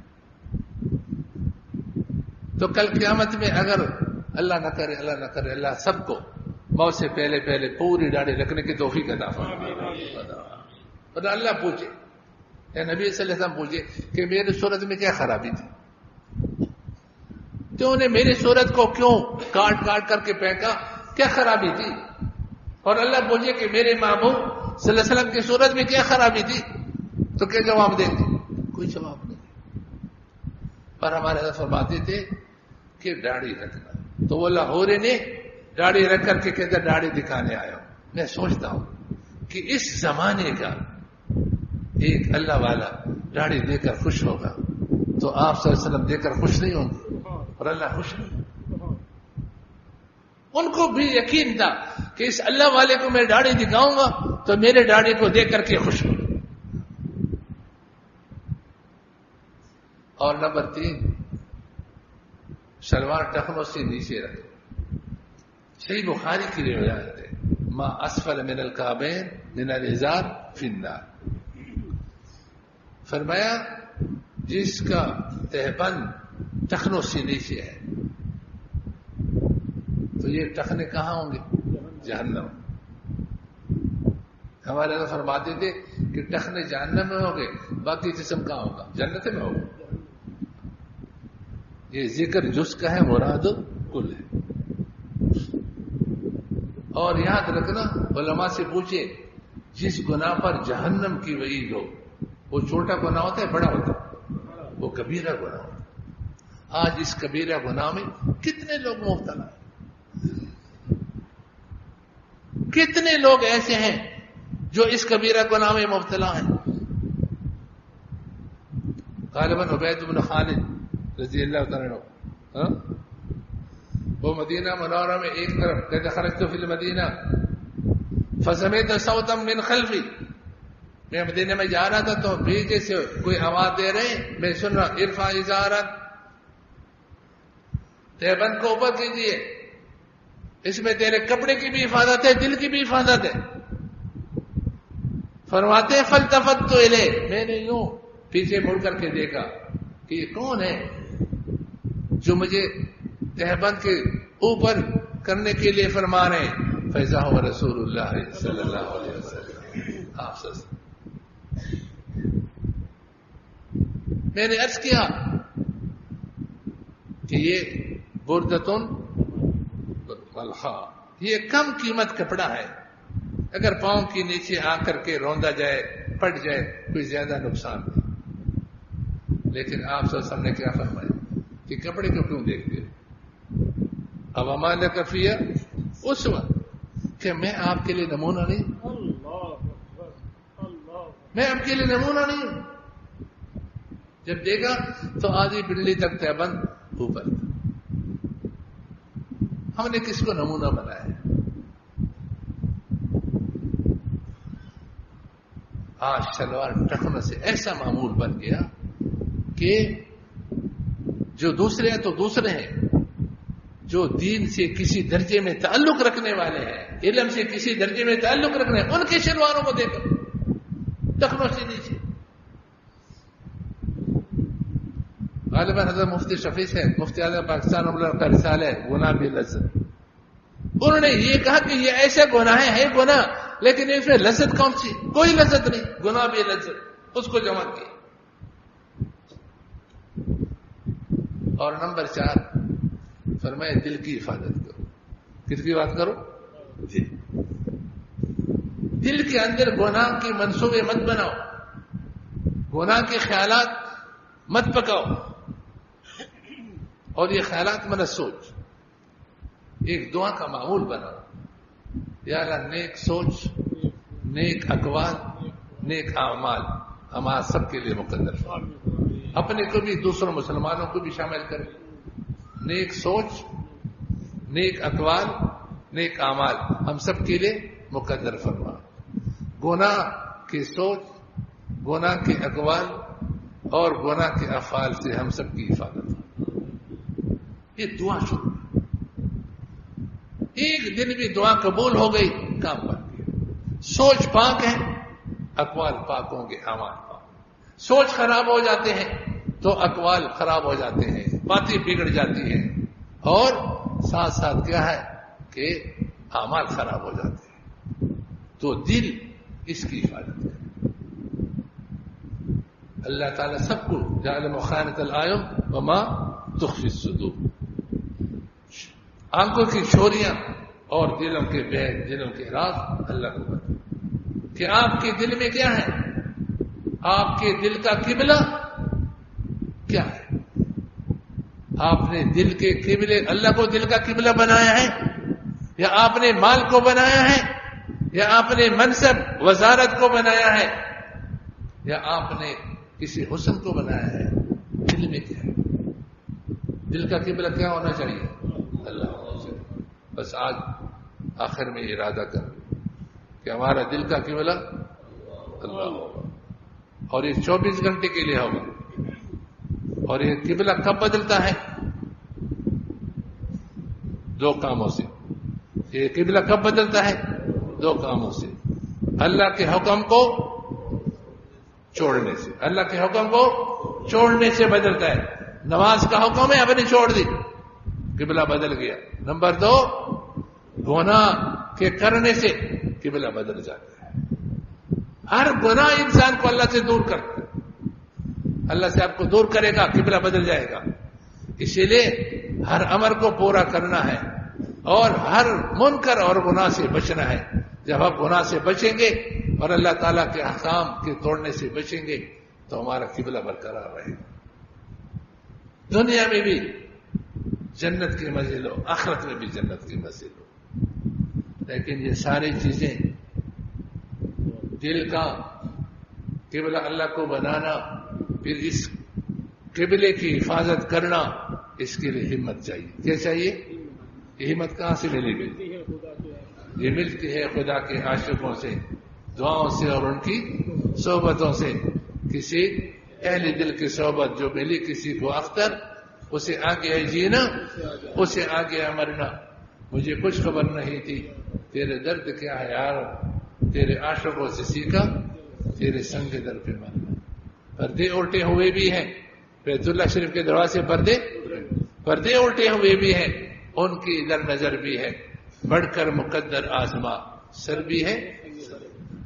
تو کل قیامت میں اگر اللہ نہ کرے اللہ سب کو موت سے پہلے پوری داڑھی رکھنے کی توفیق عطا فرمائے. اور اللہ پوچھے، اے نبی صلی اللہ علیہ وسلم پوچھے کہ میری صورت میں کیا خرابی تھی؟ تو نے میری صورت کو کیوں کاٹ کر کے پھینکا؟ کیا خرابی تھی؟ اور اللہ پوچھے کہ میرے محبوب صلی اللہ علیہ وسلم کی صورت میں کیا خرابی تھی؟ تو کیا جواب دیں گے؟ کوئی جواب نہیں. پر ہمارے حضرت فرماتے تھے کہ داڑھی رکھنا. تو وہ لاہوری نے داڑھی رکھ کر کے کہتے داڑھی دکھانے آیا ہوں. میں سوچتا ہوں کہ اس زمانے کا ایک اللہ والا داڑھی دے کر خوش ہوگا تو آپ صلی اللہ علیہ وسلم دے کر خوش نہیں ہوں گے؟ اور اللہ خوش نہیں. ان کو بھی یقین تھا کہ اس اللہ والے کو میں داڑھی دکھاؤں گا تو میرے داڑھی کو دیکھ کر کے خوش ہو. اور نمبر 3، شلوار ٹخنوں سے نیچے رکھو. صحیح بخاری کی روایت ہے، ما اسفل من الکعبین من الازار فی النار. فرمایا جس کا تہبند ٹخنوں سے نیچے ہے تو یہ ٹخنے کہاں ہوں گے؟ جہنم. ہمارے اللہ فرماتے تھے کہ ٹخنے جہنم میں ہوں گے، باقی جسم کہاں ہوگا؟ جنت میں ہوگا. یہ ذکر جز کا ہے، مراد کل ہے. اور یاد رکھنا، علماء سے پوچھے جس گناہ پر جہنم کی وعید ہو وہ چھوٹا گناہ ہوتا ہے بڑا ہوتا ہے؟ وہ کبیرہ گناہ ہوتا ہے. آج اس کبیرہ گناہ میں کتنے لوگ مبتلا ہیں؟ کتنے لوگ ایسے ہیں جو اس کبیرہ گناہ میں مبتلا ہیں؟ غالباً عبید بن خالد رضی اللہ تعالیٰ عنہ وہ مدینہ منورہ میں ایک طرف کہتے خرجت فی المدینہ فسمعت صوتا من خلفی، میں مدینہ میں جا رہا تھا تو پیچھے سے کوئی آواز دے رہے، میں سن رہا ارفع ازارک، تہبند کو اوپر کیجیے، اس میں تیرے کپڑے کی بھی حفاظت ہے، دل کی بھی حفاظت ہے. فرماتے فالتفت الیہ، میں نے یوں پیچھے مڑ کر کے دیکھا کہ یہ کون ہے جو مجھے تہبند کے اوپر کرنے کے لیے فرما رہے ہیں. فیضا ہوا رسول اللہ صلی اللہ علیہ وسلم. آپ سے میں نے عرض کیا کہ یہ بردتن والخا، یہ کم قیمت کپڑا ہے، اگر پاؤں کے نیچے آ کر کے روندا جائے پٹ جائے کوئی زیادہ نقصان نہیں. لیکن آپ صلی اللہ علیہ وسلم نے کیا فرمایا کہ کپڑے کو کیوں دیکھتے ہو؟ اب ہمارے کفیہ اس وقت کہ میں آپ کے لیے نمونہ نہیں، میں آپ کے لیے نمونہ نہیں ہوں. جب دیکھا تو آدھی بلی تک تہبند اوپر. ہم نے کس کو نمونہ بنایا ہے؟ آج شلوار ٹخنوں سے ایسا معمول بن گیا کہ جو دوسرے ہیں تو دوسرے ہیں، جو دین سے کسی درجے میں تعلق رکھنے والے ہیں، علم سے کسی درجے میں تعلق رکھنے، ان کے شلواروں کو دیکھو ٹخنوں سے نیچے. غالباً حضرت مفتی شفیع ہے، مفتی اعظم پاکستان کا رسالہ ہے گناہ بھی لذت. انہوں نے یہ کہا کہ یہ ایسے گناہ ہے گناہ، لیکن اس میں لذت کون سی؟ کوئی لذت نہیں. گناہ بھی لذت، اس کو جمع کیا. اور نمبر 4 فرمائے دل کی حفاظت کرو. کس کی بات کرو؟ جی. دل کے اندر گناہ کی منصوبے مت بناؤ، گناہ کے خیالات مت پکاؤ، اور یہ خیالات من سوچ ایک دعا کا معمول بناؤ. یا اللہ نیک سوچ، نیک اقوال، نیک اعمال ہمارا سب کے لیے مقدر، اپنے کو بھی دوسروں مسلمانوں کو بھی شامل کریں. نیک سوچ، نیک اقوال، نیک اعمال ہم سب کے لیے مقدر فرما. گناہ کی سوچ، گناہ کے اقوال اور گناہ کے افعال سے ہم سب کی حفاظت. یہ دعا شروع، ایک دن بھی دعا قبول ہو گئی کام بن گیا. سوچ پاک ہے، اقوال پاک ہوں گے، اعمال پاک. سوچ خراب ہو جاتے ہیں تو اقوال خراب ہو جاتے ہیں، باتیں بگڑ جاتی ہیں، اور ساتھ ساتھ کیا ہے کہ اعمال خراب ہو جاتے ہیں. تو دل اس کی حفاظت کرے. اللہ تعالیٰ سب کو یعلم خائنۃ الاعین وما تخفی الصدور، آنکھوں کی چوریاں اور دلوں کے بیگ، دلوں کے راز اللہ کو پتہ کہ آپ کے دل میں کیا ہے، آپ کے دل کا قبلہ کیا ہے. آپ نے دل کے قبلے، اللہ کو دل کا قبلہ بنایا ہے، یا آپ نے مال کو بنایا ہے، یا آپ نے منصب وزارت کو بنایا ہے، یا آپ نے کسی حسن کو بنایا ہے. دل میں کیا ہے؟ دل کا قبلہ کیا ہونا چاہیے؟ اللہ ہونا چاہیے. بس آج آخر میں ارادہ کر کہ ہمارا دل کا قبلہ اللہ ہوگا اور یہ 24 گھنٹے کے لیے ہوگا. اور یہ قبلہ کب بدلتا ہے؟ دو کاموں سے. یہ قبلہ کب بدلتا ہے؟ دو کاموں سے. اللہ کے حکم کو چھوڑنے سے. اللہ کے حکم کو چھوڑنے سے بدلتا ہے. نماز کا حکم ہے، اب نے چھوڑ دی، قبلہ بدل گیا. نمبر 2، گناہ کے کرنے سے قبلہ بدل جاتا ہے. ہر گناہ انسان کو اللہ سے دور کرتا ہے. اللہ سے آپ کو دور کرے گا، قبلہ بدل جائے گا. اسی لیے ہر امر کو پورا کرنا ہے اور ہر منکر اور گناہ سے بچنا ہے. جب آپ گناہ سے بچیں گے اور اللہ تعالیٰ کے احکام کے توڑنے سے بچیں گے تو ہمارا قبلہ برقرار رہے گا. دنیا میں بھی جنت کی منزل ہو، آخرت میں بھی جنت کی منزل ہو. لیکن یہ ساری چیزیں دل کا قبلہ اللہ کو بنانا، پھر اس قبلے کی حفاظت کرنا، اس کے لیے ہمت چاہیے. کیا چاہیے؟ یہ ہمت کہاں سے ملے گی؟ یہ ملتی ہے خدا کے عاشقوں سے، دعاؤں سے اور ان کی صحبتوں سے. کسی اہل دل کی صحبت جو ملی کسی کو اختر، اسے آگے ہے جینا، اسے آگے ہے مرنا. مجھے کچھ خبر نہیں تھی، تیرے درد کیا ہے یار، تیرے عاشقوں سے سیکھا، تیرے سنگ در پہ مرنا. پردے الٹے ہوئے بھی ہیں، بیت اللہ شریف کے دروازے پردے الٹے ہوئے بھی ہیں، ان کی ادھر نظر بھی ہے. بڑھ کر مقدر آزما سر بھی ہے.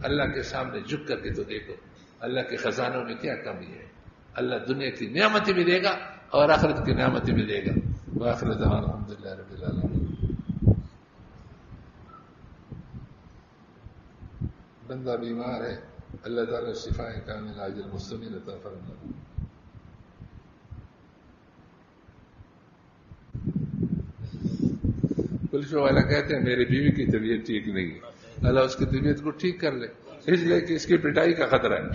اللہ کے سامنے جھک کر کے تو دیکھو اللہ کے خزانوں میں کیا کمی ہے. اللہ دنیا کی نعمتیں بھی دے گا اور آخرت کی نعمتیں بھی دے گا. وآخر دعوانا الحمدللہ رب العالمین. بندہ بیمار ہے، اللہ تعالیٰ شفا کامل عاجل مستمر عطا فرمائے. پولیس والا کہتے ہیں میری بیوی کی طبیعت ٹھیک نہیں ہے، اللہ اس کی طبیعت کو ٹھیک کر لے، اس لیے کہ اس کی پٹائی کا خطرہ ہے.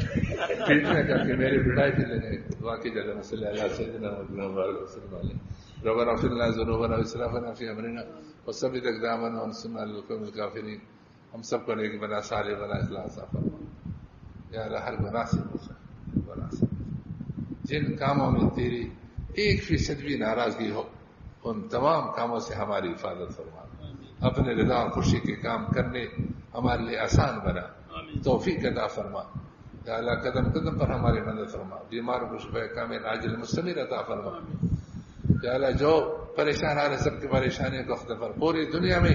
پیٹنے کر کے میری پٹائی پہ لگے. دعا کی جگہ صلی اللہ سیدنا محمد وسلم علیہ. ربنا اغفر لنا ذنوبنا واسرافنا فی امرنا وثبت اقدامنا وانصرنا علی القوم الکافرین. ہم سب کو نیک بنا، صالح بنا، اخلاص عطا فرما. یا اللہ ہر گناہ سے گناہ سے جن کاموں میں تیری 1% بھی ناراضگی ہو ان تمام کاموں سے ہماری حفاظت فرما. اپنے رضا اور خوشی کے کام کرنے ہمارے لیے آسان بنا، توفیق عطا فرما. یا اللہ قدم قدم پر ہماری مدد فرما. بیماروں کو شفا کامل عاجل مستمر عطا فرما. یا اللہ جو پریشان آ رہے سب کی پریشانیوں کو ختم فرما. پوری دنیا میں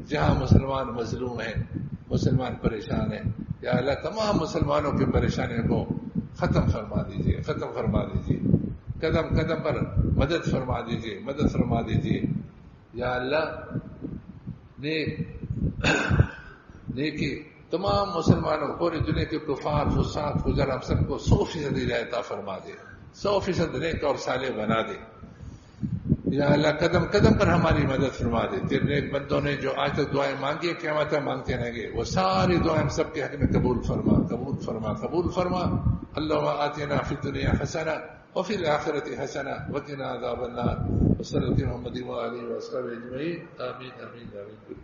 جہاں مسلمان مظلوم ہیں، مسلمان پریشان ہیں، یا اللہ تمام مسلمانوں کی پریشانیوں کو ختم فرما دیجیے، ختم فرما دیجیے. قدم قدم پر مدد فرما دیجیے، مدد فرما دیجیے. یا اللہ نیکی تمام مسلمانوں، پوری دنیا کے کفار فساق فجر ہم سب کو 100% ہدایت عطا فرما دے، 100% نیک اور صالح بنا دے. یا اللہ قدم قدم پر ہماری مدد فرما دے. تیرے نیک بندوں نے جو آج تک دعائیں مانگی ہیں قیامت مانگتے رہیں گے، وہ ساری دعائیں ہم سب کے حق میں قبول فرما، قبول فرما، قبول فرما. اللہم آتنا فی الدنیا حسنہ وفی الآخرۃ حسنہ وقنا عذاب النار. وصلی اللہ علی محمد وآلہ وصحبہ اجمعین. آمین آمین آمین.